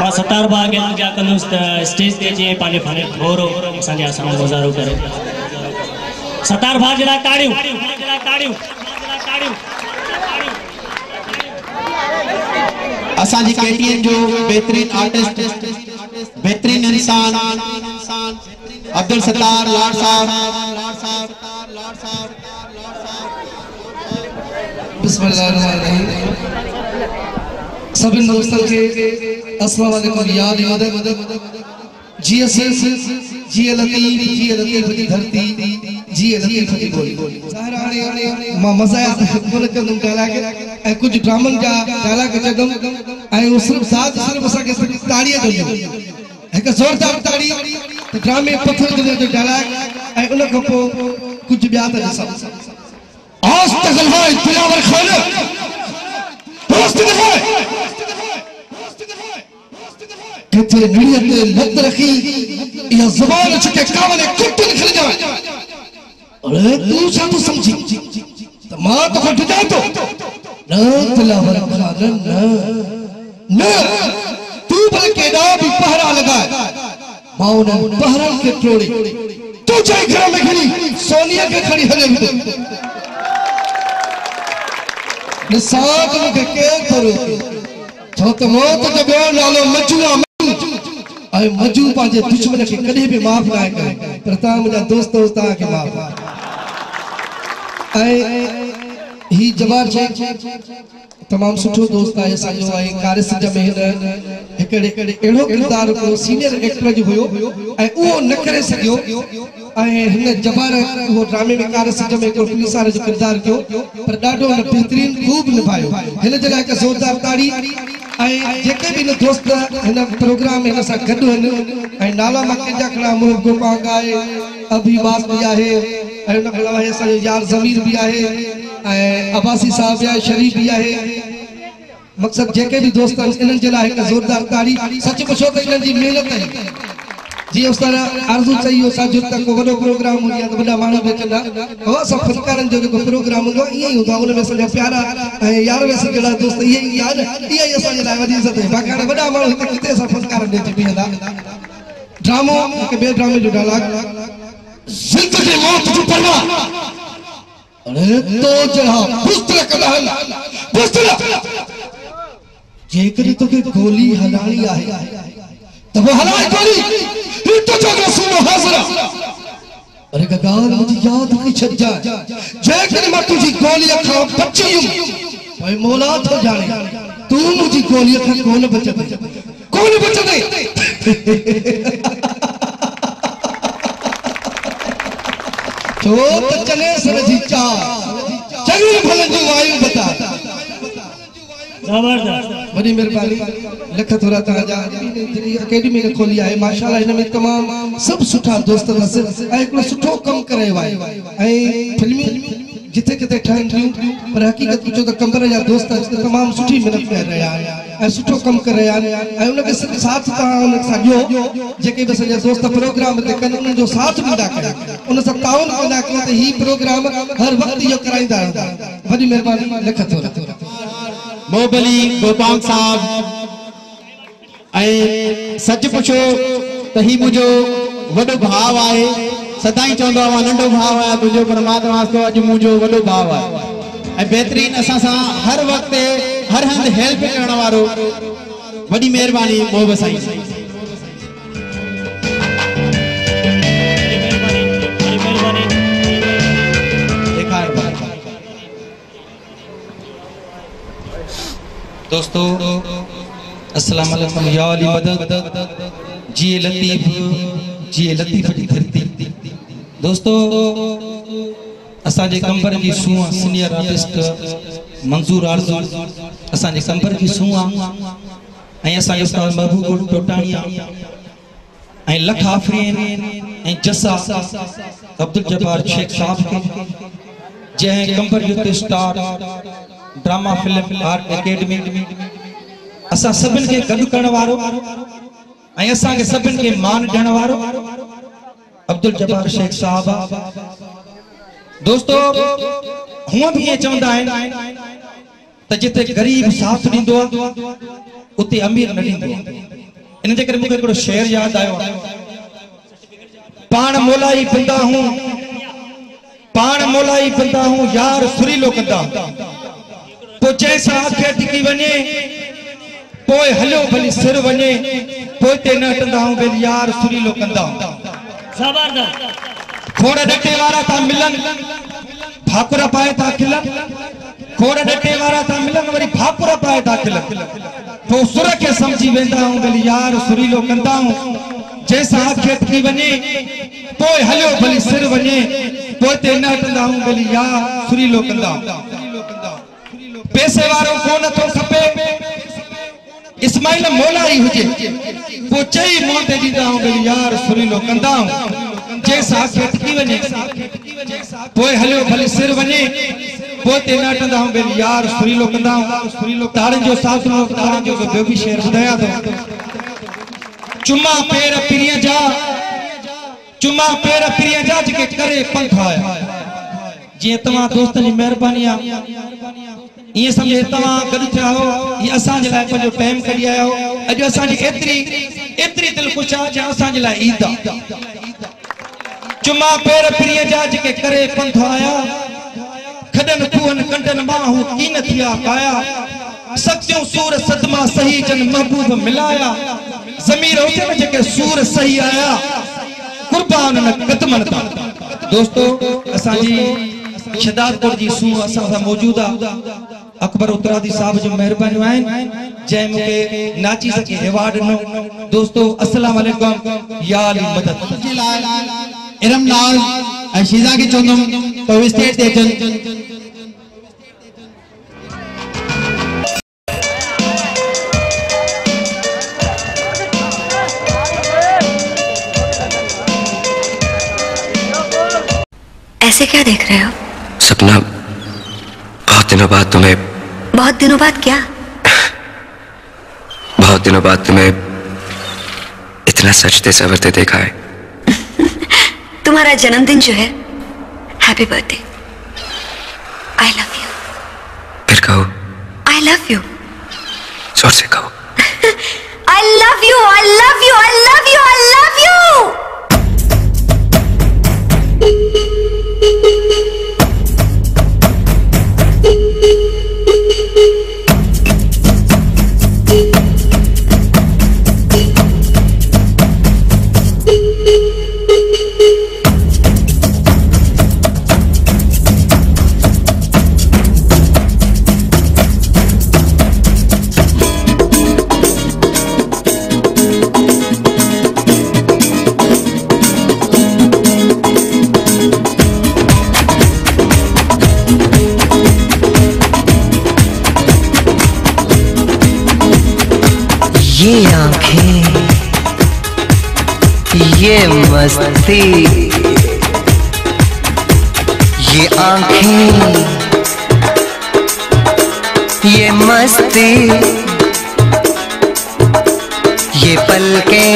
मां सतार भाउ खे पूजा कंदुसि त स्टेज ते अची पंहिंजो फन थोरो असांजे साम्हूं गुज़ारो करे सतार भाउ जे लाइ ताड़ियूं असांजी केटीएन जो बेहतरीन आर्टिस्ट बेहतरीन इंसान अब्दुल सत्तार लाड साहब बिस्मिल्लाहिर्रहमानिर्रहीम सभी दोस्तों के अस्सलाम वालेकुम याद जिया जिया लतीफ की धरती जिया लतीफ की बोली मां मजा बोल के तुम डायलॉग ए कुछ ड्रामन का डायलॉग चदम ए सिर्फ साथ सिर्फ असा के ताड़ियां करियो एक जोरदार ताड़ी ड्रामे पत्थर जो डायलॉग ए उन को कुछ ब्याह त सब आज तक है दिलावर खान किथे नीयत लत रखी या जुबान छके कावले कुत्ते निकल जाए अरे तू छा तो समझी त मां तो डिजा तो न दिलावर खान न तू भले केडा भी पहरा लगाए मां ने पहरा के तोड़ी तू चाहे घर में खड़ी सोनिया के खड़ी हले निसात के करो छो तो मौत जो बे नालो मजूआ ऐ मजू पाजे दुश्मन के कदे भी माफ ना करे पर ता मुजा दोस्त के माफ ऐ ही जवार छे तमाम सुठो दोस्त है साजो है कारस में एकड़े एड़ो किरदार को सीनियर एक्टर जो होयो ऐ ओ न करे सकियो ऐ हिन जबार वो ड्रामे में कारस में को पुलिसार जो किरदार कियो पर डाडो बेहतरीन खूब निभायो हिन जगह के जोरदार ताड़ी ऐ जेके भी दोस्त हिन प्रोग्राम हिन सा गड हन ऐ नाला मक्के जा खड़ा मुंह गोपांगा है अभी बात भी है ऐ न खड़ा है सा यार जमीर भी है ऐ अब्बासी साहब या शरीफ भी है मकसद जेके भी दोस्त इनन जला एक जोरदार ताड़ी सच पुछो त इनन जी मेहनत है जी उस तरह आरजू चाहिए सा जो तक को बड़ो प्रोग्राम हो गया तो बड़ा मानो बेचना हो सब फनकारन जो को प्रोग्राम हो ये ही होगा उन में से प्यारा यार वैसे जला दोस्त ये यार ये असा जे वडी इज्जत है बाकाने बड़ा मानो किते सब फनकारन दे बिहंदा ड्रामो के बे ड्रामे जो डायलॉग जिंदगी मौत जो परवा अरे तो जरा पुस्त्र कदहल पुस्त्र जेकर तो के गोली हलानी आहे तब वो हलाए गोली तो जो रसूल हाजरा अरे गगार मुझे याद की छज्जा जेकर मैं तुझी गोली अखा बच्चियूं भाई मौला तो जाने तू मुझी गोली अखा कौन बचते तो चले सरजी चा चंगी भले जो वायु बता जबरदस्त बड़ी मेहरबानी लख थोड़ा ताजा एकेडमी ने खोली है माशाल्लाह इन में तमाम सब सुठा दोस्त रस ए को सुठो कम करे वाई ए फिल्मी जिथे किथे ठाइन पर हकीकत जो तो कंबर या दोस्त तमाम सुठी मेहनत कर रहा है ए सुठो कम कर रहा है ए उन के साथ ता उन साजो जेके बस दोस्त प्रोग्राम ते कन उन जो साथ भी दा करे उन सब ताउन ना करे ही प्रोग्राम हर वक्त यो कराइंदा बड़ी मेहरबानी लख थोड़ा मोहबली गोपांग साहब सच पुछो त ही मुझो वडो भाव आहे सदाई चवंदो आहे नंढो भाव आहे तुझो परमात्मा वास्तो अज मुझो वडो भाव आहे बेहतरीन असा सा हर वक्त हर हंद हेल्प करण वारो वडी मेहरबानी मोहब साईं दोस्तों अस्सलाम वालेकुम या अली मदद जिए लतीफ़ जी धरती। दोस्तों असांजे कंबर की सूह सीनियर आर्टिस्ट मंजूर आरज़ू असांजे कंबर की सूह ऐं असांजे उस्ताद महबूब टोटाणिया ऐं लख आफ़रीन ऐं जसा अब्दुल जब्बार शेख साहब खे जंहिं कंबर youth star drama film art academy असां सभिनि खे गॾु करण वारो ऐं असांखे सभिनि खे मान ॾियण वारो अब्दुल जब्बार शेख साहब। दोस्तों हुआ भी ये चवंदा आहिनि त जिते गरीब साथ ॾींदो आहे उते अमीर न ॾींदो आहे। इन जे करे मूंखे हिकिड़ो शेर यादि आयो आहे, पाण मोलाई बंदा हूं यार सुरीलो कंदा पोइ जंहिंसां आखे टिकी वञे पोइ हलियो भली सिर वञे पोइ ते न हटंदा हूं बेल यार सुरीलो कंदा। खोड़ डटे वारा था मिलन भाकुर पाए था खिलन, खोड़ डटे वारा था मिलन वरी भाकुर पाए था खिलन पोइ सुर खे समझी वेंदा हूं बेल यार सुरीलो कंदा हूं जंहिंसां आखे टिकी वञे पोइ हलियो भली सिर वञे पोइ ते न हटंदा हूं बेल यार सुरीलो कंदा। पैसे वारो कोन थो खपे इस्माइल मोलाई हुजे पोइ चई मुंहं ते ॾींदा हूं बेल यार सुरीलो कंदा जंहिंसां आखे टिकी वञे पोइ हलियो भली सिर वञे पोइ ते न हटंदा हूं बेल यार सुरीलो कंदा। तारनि जो सासरो तारनि जो ॿियो बि शेर ॿुधायां थो। चुमा पेर पिरीअ जा जेके करे पंथ आया जीअं तव्हां दोस्तनि जी महिरबानी आहे इएं सम्झे तव्हां गॾु थिया हो इहे असांजे लाइ पंहिंजो टाइम कढी आया हो। अॼु असांजी एतिरी दिलख़ुश आहे जो असांजे लाइ ईद आहे। चुमा पेर पिरीअ जा जेके करे पंथ आया खडन खूहन कंडन मां हू कीन थिया काया सच्चियूं सूर सदमा सही जन महबूब मिलाया ज़मीर हुजन जेके सूर सही आया कुर्बान न कदमन ता। दोस्तों असांजी शदादपुर जी सूह असां सां मौजूद आहे अकबर उत्तरादी साहब जो महिरबानियूं आहिनि जंहिं मूंखे नाची सके अवार्ड ॾिनो। दोस्तों अस्सलाम वालेकुम या अली मदद इरम नाल ऐं शीज़ा खे चवंदुमि त उहे स्टेज ते अचनि। ऐसे क्या देख रहे हो? सपना बहुत दिनों बाद तुम्हें। बहुत दिनों बाद क्या? बहुत दिनों बाद तुम्हें इतना सजते संवरते देखा है। तुम्हारा जन्मदिन जो है happy birthday. I love you. फिर कहो आई लव यू। जोर से कहो I love you I love you I love you I love you. ये आंखें ये मस्ती ये आंखें ये मस्ती ये पलकें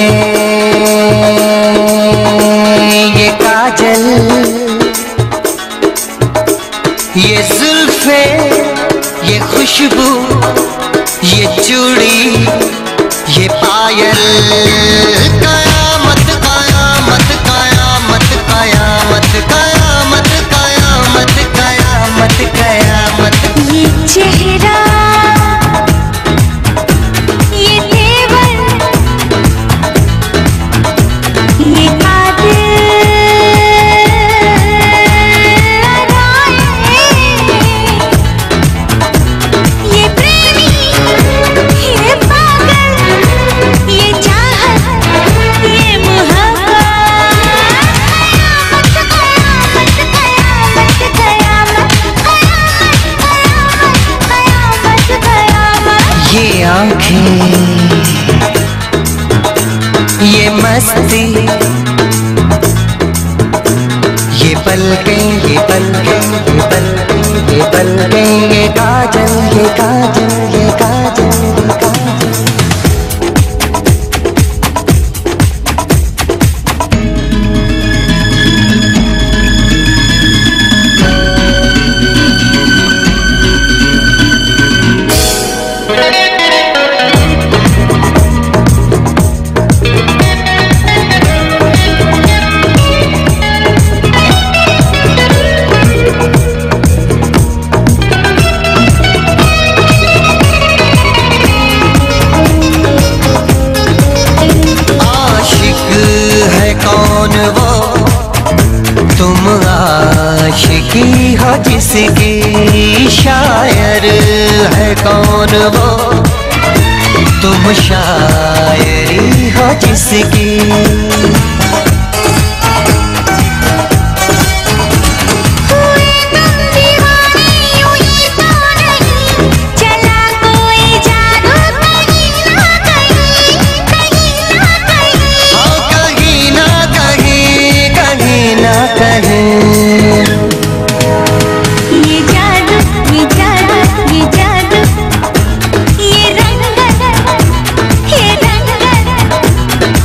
ये काजल ये जुल्फे ये खुशबू ये चूड़ी ये पायल कयामत कयामत कयामत कयामत कयामत कयामत कयामत कयामत ये चेहरा ये तेवर ये कातिल ये प्रेमी ये पागल ये चाहत ये मस्ती, ये पलकें, ये पलकें, ये पलकें, ये पलकें, ये काजल, ये काजल, ये काजल, ये काजल। आशिकी हो जिसकी, शायर है कौन वो, तुम शायरी हो जिसकी।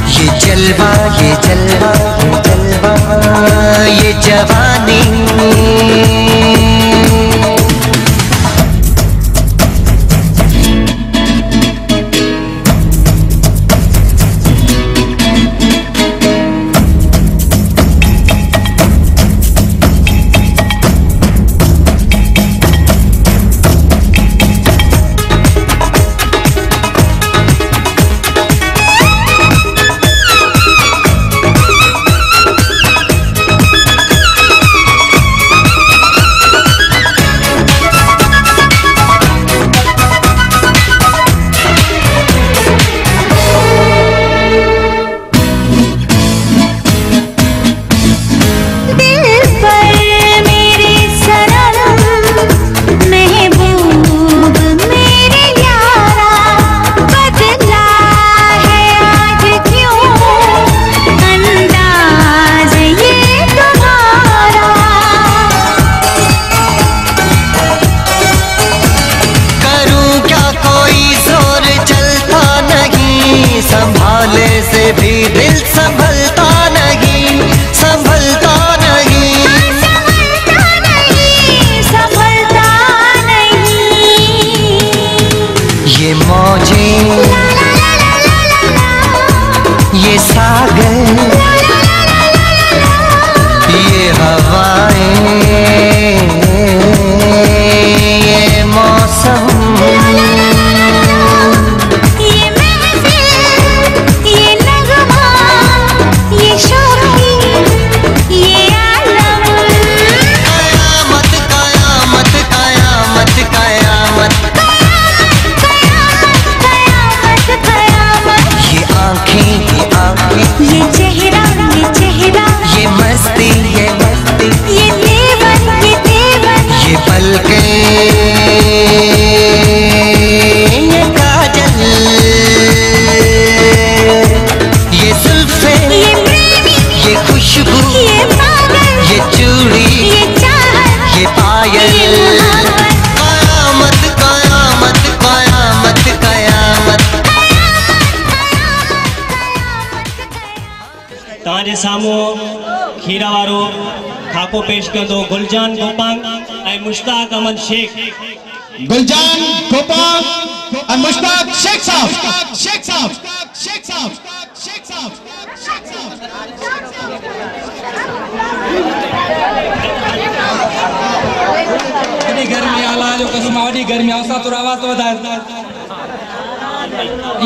ये जलवा, ये जलवा, ये जवानी। संभाले से भी दिल संभलता नहीं, संभलता नहीं, संभलता नहीं। ये मौजें, ये सागर, ये हवाएं, ये मौसम, ये चेहरा, ये चेहरा, ये मस्ती, ये मस्ती, ये तेवर, ये तेवर, ये पलकें, ये काजल, ये जुल्फे, ये प्रेमी, ये खुशबू, ये पागल, ये चूड़ी, ये चाहत, ये पायल। कयामत, कयामत, कयामत, कयामत। तव्हांजे साम्हूं खीरा वारो खाको पेश कंदो गुलजान गोपांग ऐं मुश्ताक अहमद शेख। गुलजान गोपांग ऐं मुश्ताक शेख साहब, शेख साहब, शेख साहब, शेख साहब, शेख साहब। एॾी गर्मी आला जो कसम वॾी गर्मी असां तो आवाज़ तो वधाए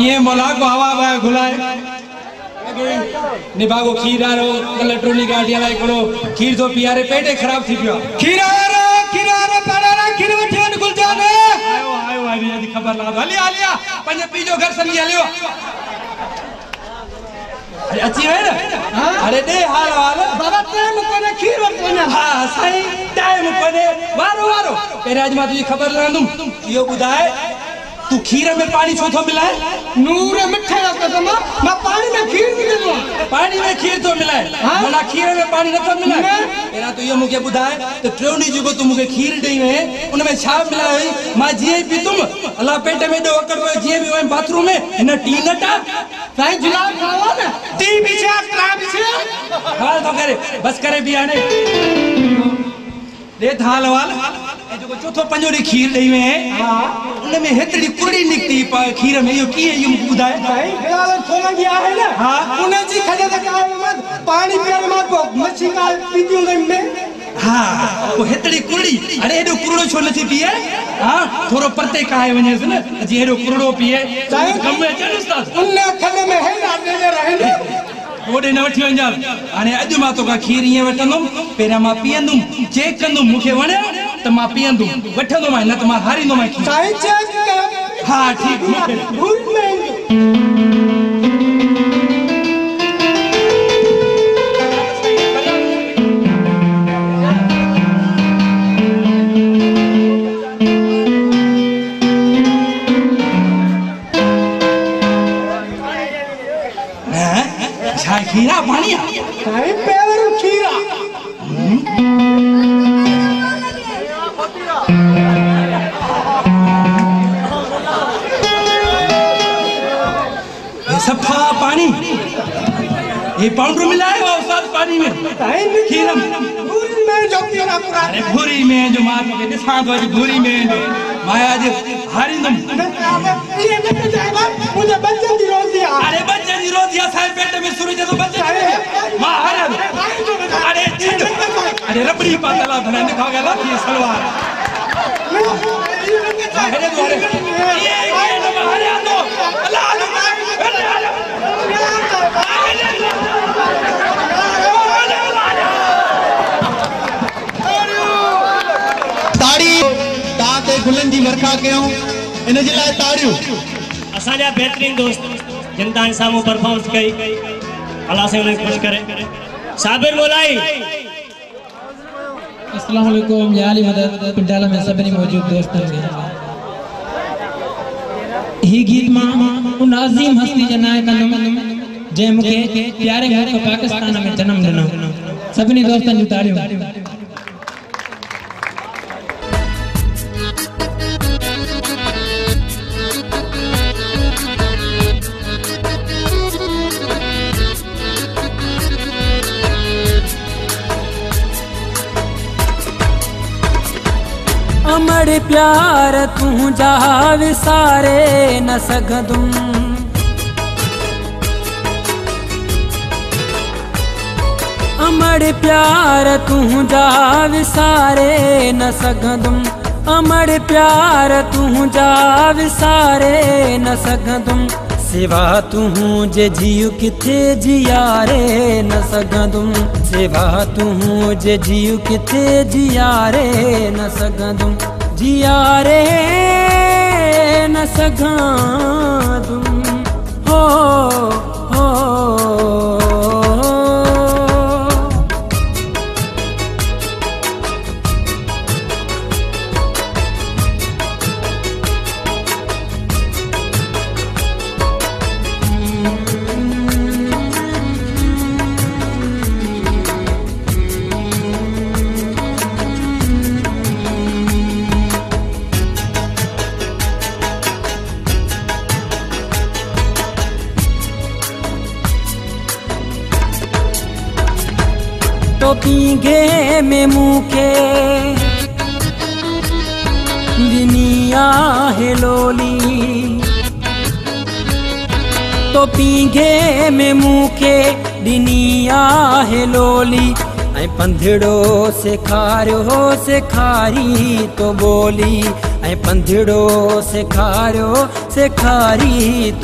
ये मोला को हवा में घुलाए निभागो खीरारो इलेक्ट्रॉनिक गाड़ी वाला एकड़ो खीर तो पियारे पेटे खराब थी पियो खीरारो पाड़ा खीर वठन गुलजान आयो आयो आई जी खबर ला हलिया हलिया पंज पी जो घर सनी हलियो अरे अच्छी है ना अरे दे हाल हाल बाबा टाइम कोने खीर वठन हां सही टाइम कोने वारो वारो पेरे आज मा तुझी खबर लांदुम यो बुधाए तू खीर में पानी छो थो मिलाए? नूर मिठे का कदम मैं पानी में खीर मिलंदो। पानी में खीर तो मिलाए माना खीर में पानी न तो मिलाए। एरा तो यो मुके बुधाए तो ट्रेवनी जो तू मुके खीर दई है उनमें छा मिलाए मां जिए भी तुम अल्लाह पेट में दो कर जिए भी वही बाथरूम में इन टी नटा साईं जुलाब खावा ना टी पीछे ट्राम से हाल तो करे बस करे भी आने दे थाल वाल ए जो चौथो पंजो डी खीर दई में हां उनमें हेतड़ी कुड़ी निकती खीर में यो की है यो बुधाए भाई फिलहाल सोना गया है ना हां उन्हें जी खजा तक मत पानी पियाने मत मच्छी का पीती हूं में हाँ वो हेतड़ी कुड़ी अरे एडो कुरड़ो छो नथी पिए हां थोरो परते काए वने से न जी एडो कुरड़ो पिए कम में चल उस्ताद उन्ने खने में है ना दे रहे ने ओडे न वठी वंजाल हाने अज मा तो का खीर ये वठंदुम पेरा मा पियंदुम चेक कंदुम मुखे वणे त मा पियंदुम वठंदो मा न त मा हारिंदो मा खीर साईं चेक हां ठीक मुखे भूल में खीरा पानी साईं पेवर खीरा ये सफा पानी ये पाउडर मिलाए हो उस्ताद पानी में साईं खीरा भूरी में जो पिया पूरा अरे भूरी में जो मां के दिखा दो भूरी में माया आज हारिंदम ये न जाएगा मुझे बच्चे दी रोटियां अरे बच्चे दी रोटियां सारे पेट में सूरज तो बच्चे मां हारे अरे अरे रबड़ी पातला धने दिखा गया ये सलवार अरे ये न हारे तो अल्लाह ताड़ी ताते गुलन जी वर्खा कयूं इन जे लाइ ताड़ियूं असांजा बेहतरीन दोस्त जिन तां सामू परफॉर्मेंस कई अल्लाह से उन्हें खुश करे साबिर मोलाई अस्सलाम वालेकुम याली मदद पिंडाला में सभी मौजूद दोस्तन के ही गीत मां उन अजीम हस्ती जे नाय कंदम जे मुके प्यारे मुल्क पाकिस्तान में जन्म ॾिनो सभी दोस्तन जूं ताड़ियूं अमर प्यार तू जा विसारे न सघंदुम अमर प्यार तू जा विसारे न सघंदुम अमर प्यार तू जा विसारे न सघंदुम सिवा तू जे जियो किथे जियारे न सघंदुम सिवा तू जे जियो किथे जियारे न सघंदुम जियारे न सघंदुम हो हो तो पींगे में मुके दुनिया है लोली तो पींगे में मुके दुनिया है लोली ऐं पंधड़ो सेखारी तो बोली ऐं पंधड़ो सेखारी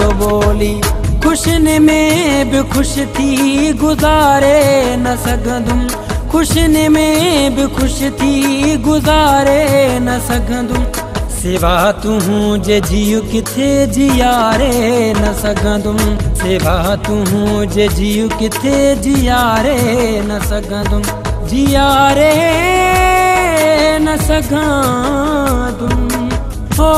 तो बोली खुशन में भी खुश थी गुजारे न सघंदुम खुशन में भी खुश थी गुजारे न सघंदुम सिवा तू जे जियो किथे जियारे न सघंदुम सिवा तू जे जियो किथे जियारे न सघंदुम जियारे न सघंदुम हो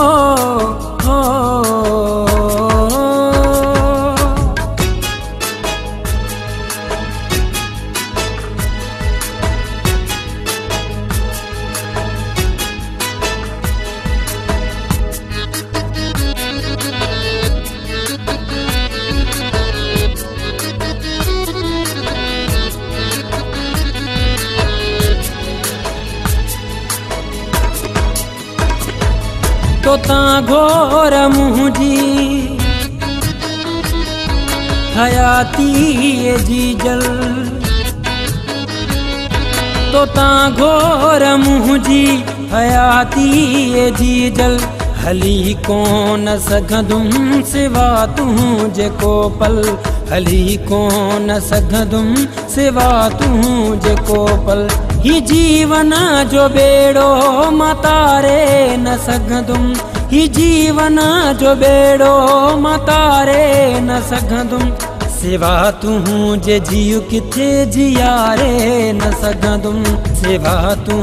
तो ता घोर मुझी हयाती जी जल तो ता घोर मुझी हयाती जी जल हली कोन सघंदुम सिवा तू जेको पल हली कोन सघंदुम सिवा तू जेको पल ही जीवन जो बेड़ो मतारे न सघंदुम ही जीवन जो बेड़ो मतारे न सघंदुम सिवा तू जे जीव किथे जियारे न सघंदुम सिवा तू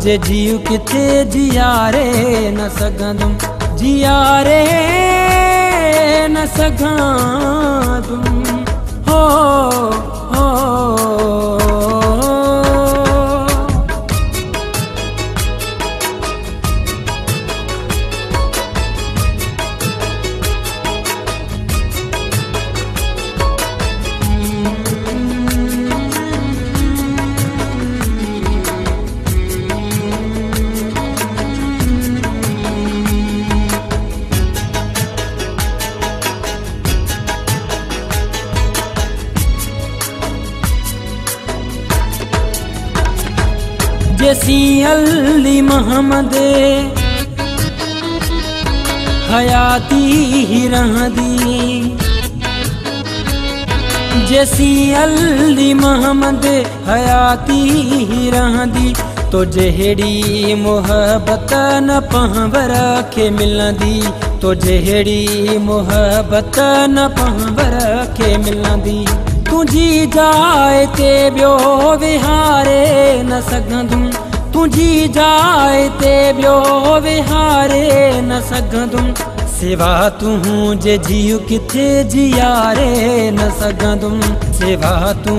जे जीव किथे जियारे न सघंदुम जियारे न सघंदुम हो हो जैसी अली मोहम्मद हयाती ही रहंदी जैसी अली मोहम्मद हयाती ही रहंदी तो जहिड़ी मोहब्बत न पहवर के मिलंदी तो जहिड़ी मोहब्बत न पहवर के मिलंदी तुझी जाए ते बियो विहारे न सघंदुम तुझी जाए ते बियो विहारे न सघंदुम सिवा तू जे जीव किथे जियारे न सघंदुम सिवा तू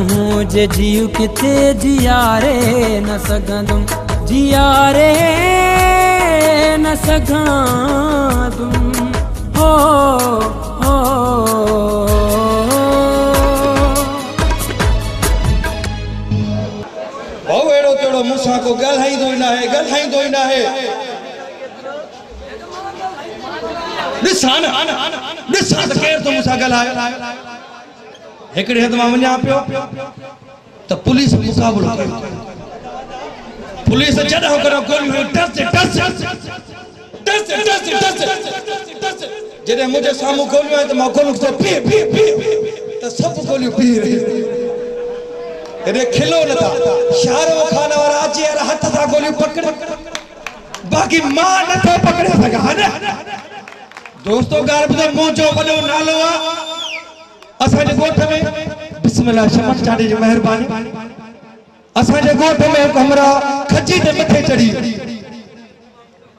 जे जीव किथे जियारे न सघंदुम जियारे न सघंदुम हो हो मूंसां को ॻाल्हाईंदो ई न आहे ॻाल्हाईंदो ई न आहे ॾिसां त केरु थो मूंसां ॻाल्हाए हिकिड़े हंधि मां वञा पियो त पुलिस मुक़ाबिलो कयो पुलिस जॾहिं करो गोलियूं जॾहिं मुंहिंजे साम्हूं गोलियूं आहिनि त मां गोलियूं त पी त सभु गोलियूं पी रही हेॾे खिलो नथा शाहरुख खान वारा अची हथ सां गोलियूं पकड़ बाक़ी मां नथो पकड़े सघां न दोस्तो ॻाल्हि ॿुधो मुंहिंजो वॾो नालो आहे असांजे ॻोठ में बिस्मिल्लाह शमन चांडी जी महिरबानी असांजे ॻोठ में हिकु हमरा खजी ते मथे चढ़ी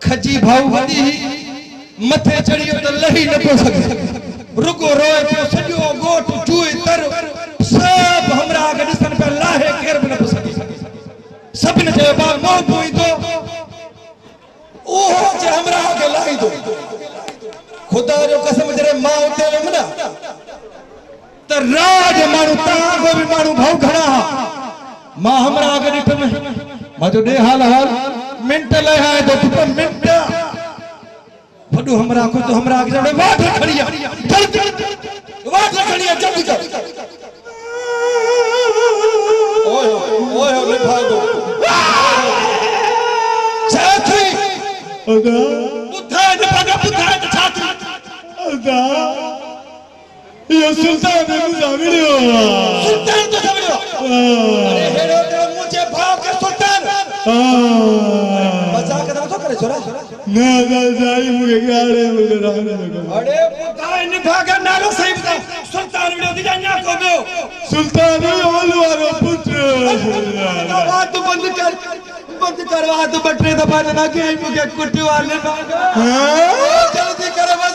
खजी भाऊ वॾी मथे चढ़ी त लही न पियो सघे रुगो रोए पियो सॼो ॻोठ चूई तर सब हमरा आगे ॾिसण पिया लाहे केर बि न पियो सघे सभिनि चयो भाउ मोह पोईंदो उहो जे हमरा आगे लाहींदो खुदा जो कसम जॾहिं मां उते वियुमि न त राज माण्हू तव्हांजो बि माण्हू भाऊ घणा मां हमरा आगे ॾिठुमि मां जो ॾे हाल मिंट लाइ आए तो मिंट वॾो हमरा को तो हमरा आगे वाट खड़ी आहे वाट खड़ी आहे जल्दी कर ओए ओए ले भागो छात्री ओदा बुद्धा ने भागा बुद्धा ने छात्री ओदा ये सुल्तान ने मुझे मिलियो सुल्तान तो मिलियो अरे हेरो तेरा मुझे भाग के सुल्तान मजाक ना तो करे छोरा ना जाई मुझे गाड़े मुझे रहने लगा अरे बुद्धा ने भागा नालो सही बता सुल्तान मिलियो दिजा ना को गयो सुल्तान ओलवारो पुत्र बात बंद कर बात बटने दबा ना के मुझे कुटी वाले हां जल्दी कर बस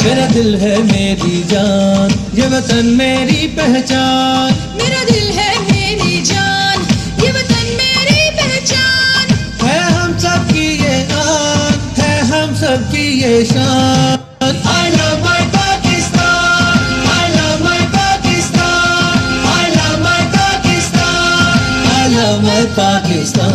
मेरा दिल है मेरी जान, ये वतन मेरी पहचान। मेरा दिल है मेरी जान, ये वतन मेरी पहचान। है हम सब की ये आन, है हम सब की ये शान। I love my Pakistan, I love my Pakistan, I love my Pakistan, I love my Pakistan।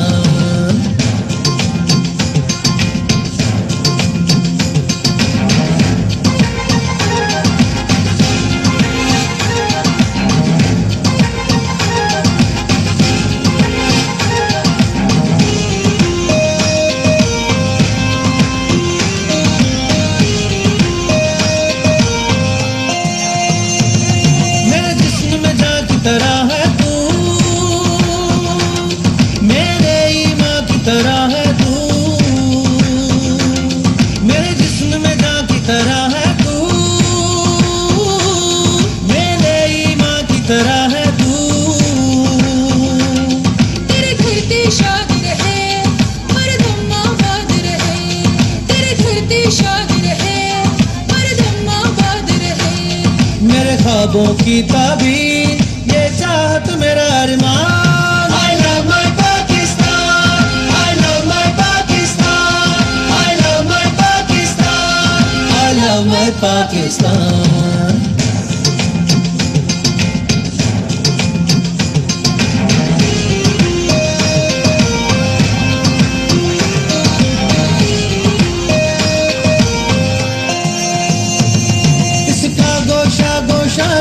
ख्वाबों की ताबीर, ये चाहत मेरा अरमान। I love my Pakistan, I love my Pakistan, I love my Pakistan, I love my Pakistan।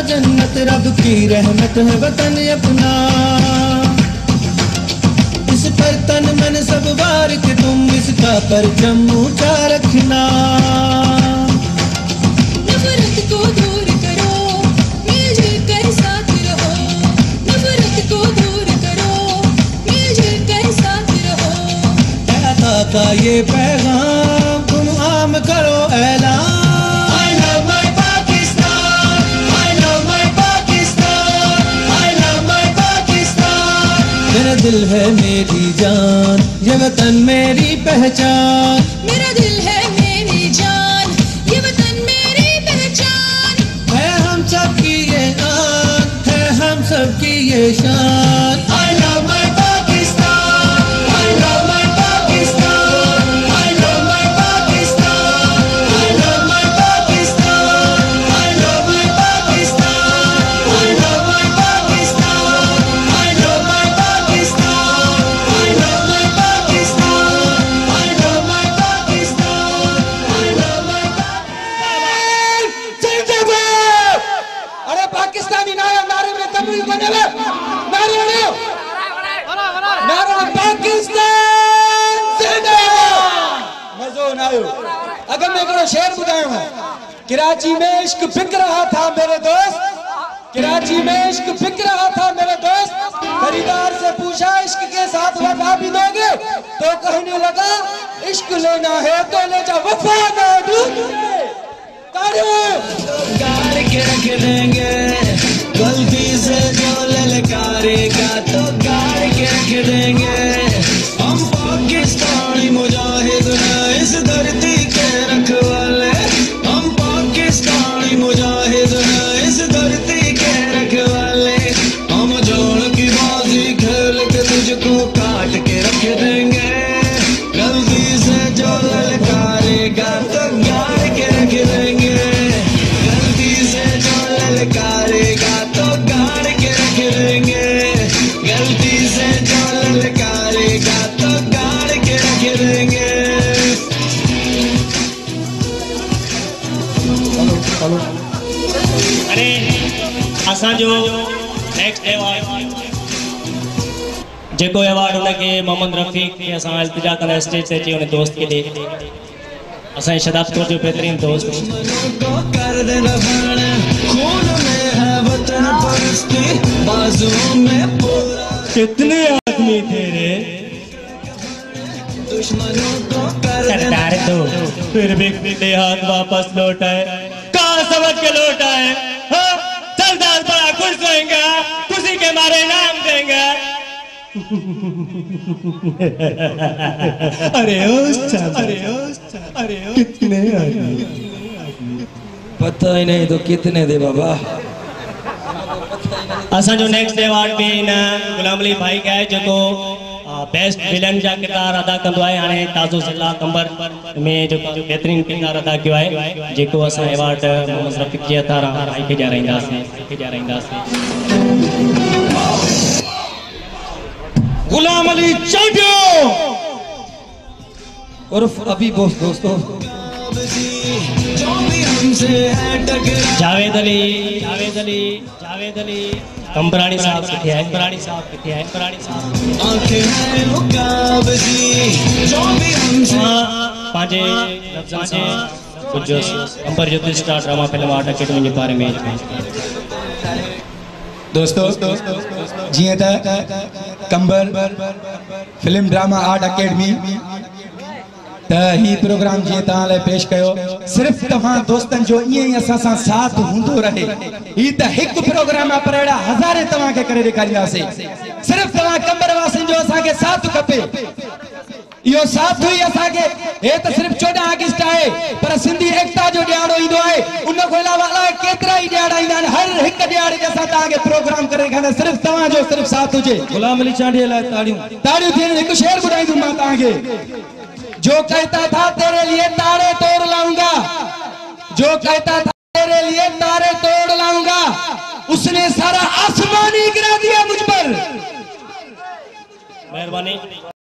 जन्नत रब की रहमत है वतन अपना, इस पर तन मन सब वार के तुम इसका परचम ऊंचा रखना। नफरत को दूर करो, मिलजुल कर साथ रहो। नफरत को दूर करो, मिलजुल कर साथ रहो। अता का ये पैगाम तुम आम करो ऐलान। मेरा दिल है मेरी जान, ये वतन मेरी पहचान। मेरा दिल है मेरी जान, ये वतन मेरी पहचान। है हम सब की ये आन, है हम सब की ये शान। I love my Pakistan, I love my Pakistan, I love my Pakistan, I love my Pakistan, I love my Pakistan, I love my Pakistan, I love my Pakistani नारे में तमिल बने नारे नारा पाकिस्तान जिंदाबाद। मजो न आयो। अगर मैं करो शेर बुधायो है, कराची में इश्क बिक रहा था मेरे दोस्त, कराची में इश्क बिक रहा था मेरे दोस्त। खरीदार से पूछा इश्क के साथ वफा भी दोगे, तो कहने लगा इश्क लेना है तो ले जा, वफा ना दूंगे। गाड़ के रख देंगे, गलती से जो ललकारेगा तो गाड़ के रख देंगे। हम पाकिस्तानी मुजाहिद हैं इस धरती के रखवाले, हम पाकिस्तानी मुजाहिद हैं इस धरती के रखवाले। हम जोड़ की बाजी खेल के तुझको काट के रख देंगे, गलती से जो ललकारेगा तो गाड़ के रख देंगे, गलती से जो ललकारेगा तो गाड़ के रख देंगे, गलती से जो ललकारेगा तो गाड़ के रख देंगे। अरे असांजो नेक्स्ट अवार्ड जेको अवार्ड उनके मोहम्मद रफ़ीक के असां इल्तिजा कर स्टेज से उन दोस्त के दे असां शदाब तौर जो बेहतरीन दोस्त कर देना खून में है वतन परस्ती, बाजू में पूरा। कितने आदमी थे रे दुश्मनों को कर देना प्यार तो फिर भी दे हाथ वापस लौट आए, कहाँ समझ के लौट आए। हाँ? सरदार बड़ा खुश होएगा, खुशी के मारे नाम देंगे। अरे कितने पता ही नहीं तो कितने दे बाबा। असा जो नेक्स्ट अवार्ड भी न गुलाम अली भाई का है जो बेस्ट विलन जा किरदार अदा कंदो है। हाणे ताज़ो ज़िला कंबर में जो बेहतरीन किरदार अदा कियो है, जेको असा अवार्ड मोहम्मद रफीक जी अतारा भाई के ॾियाराईंदासीं। गुलाम अली चैंपियन उर्फ अभी बोस दोस्तों। जावेद अली कंबरानी साहब किथे है? पांचे कुछ कंबर जो star drama film art academy के बारे में दोस्तों जी कंबर फिल्म ड्रामा आर्ट अकेडमी ही प्रोग्राम जी पेश कयो। सिर्फ तव्हां दोस्तन जो ये असा साथ हुंदो रहे। ही त एक प्रोग्राम पर एड़ा हजारे तव्हां के करे दिखारींदासे। सिर्फ तव्हां कंबर वासिन जो असा के साथ खपे। यो साथ हुई असा के ए त सिर्फ 14 अगस्त है, पर सिंधी एकता जो ॾियारो ईंदो है। उन को अलावा केतरा ही ॾियारा ईंदा आहिनि। हर एक ॾियारे जैसा ता के प्रोग्राम करे खाने सिर्फ तव्हां जो सिर्फ साथ हुजे। गुलाम अली चांडिया ला ताड़ियों थियन। एक शेर ॿुधाईंदुमि मां तव्हांखे। जो कहता था तेरे लिए तारे तोड़ लाऊंगा, जो कहता था तेरे लिए तारे तोड़ लाऊंगा, उसने सारा आसमान ही गिरा दिया मुझ पर। मेहरबानी।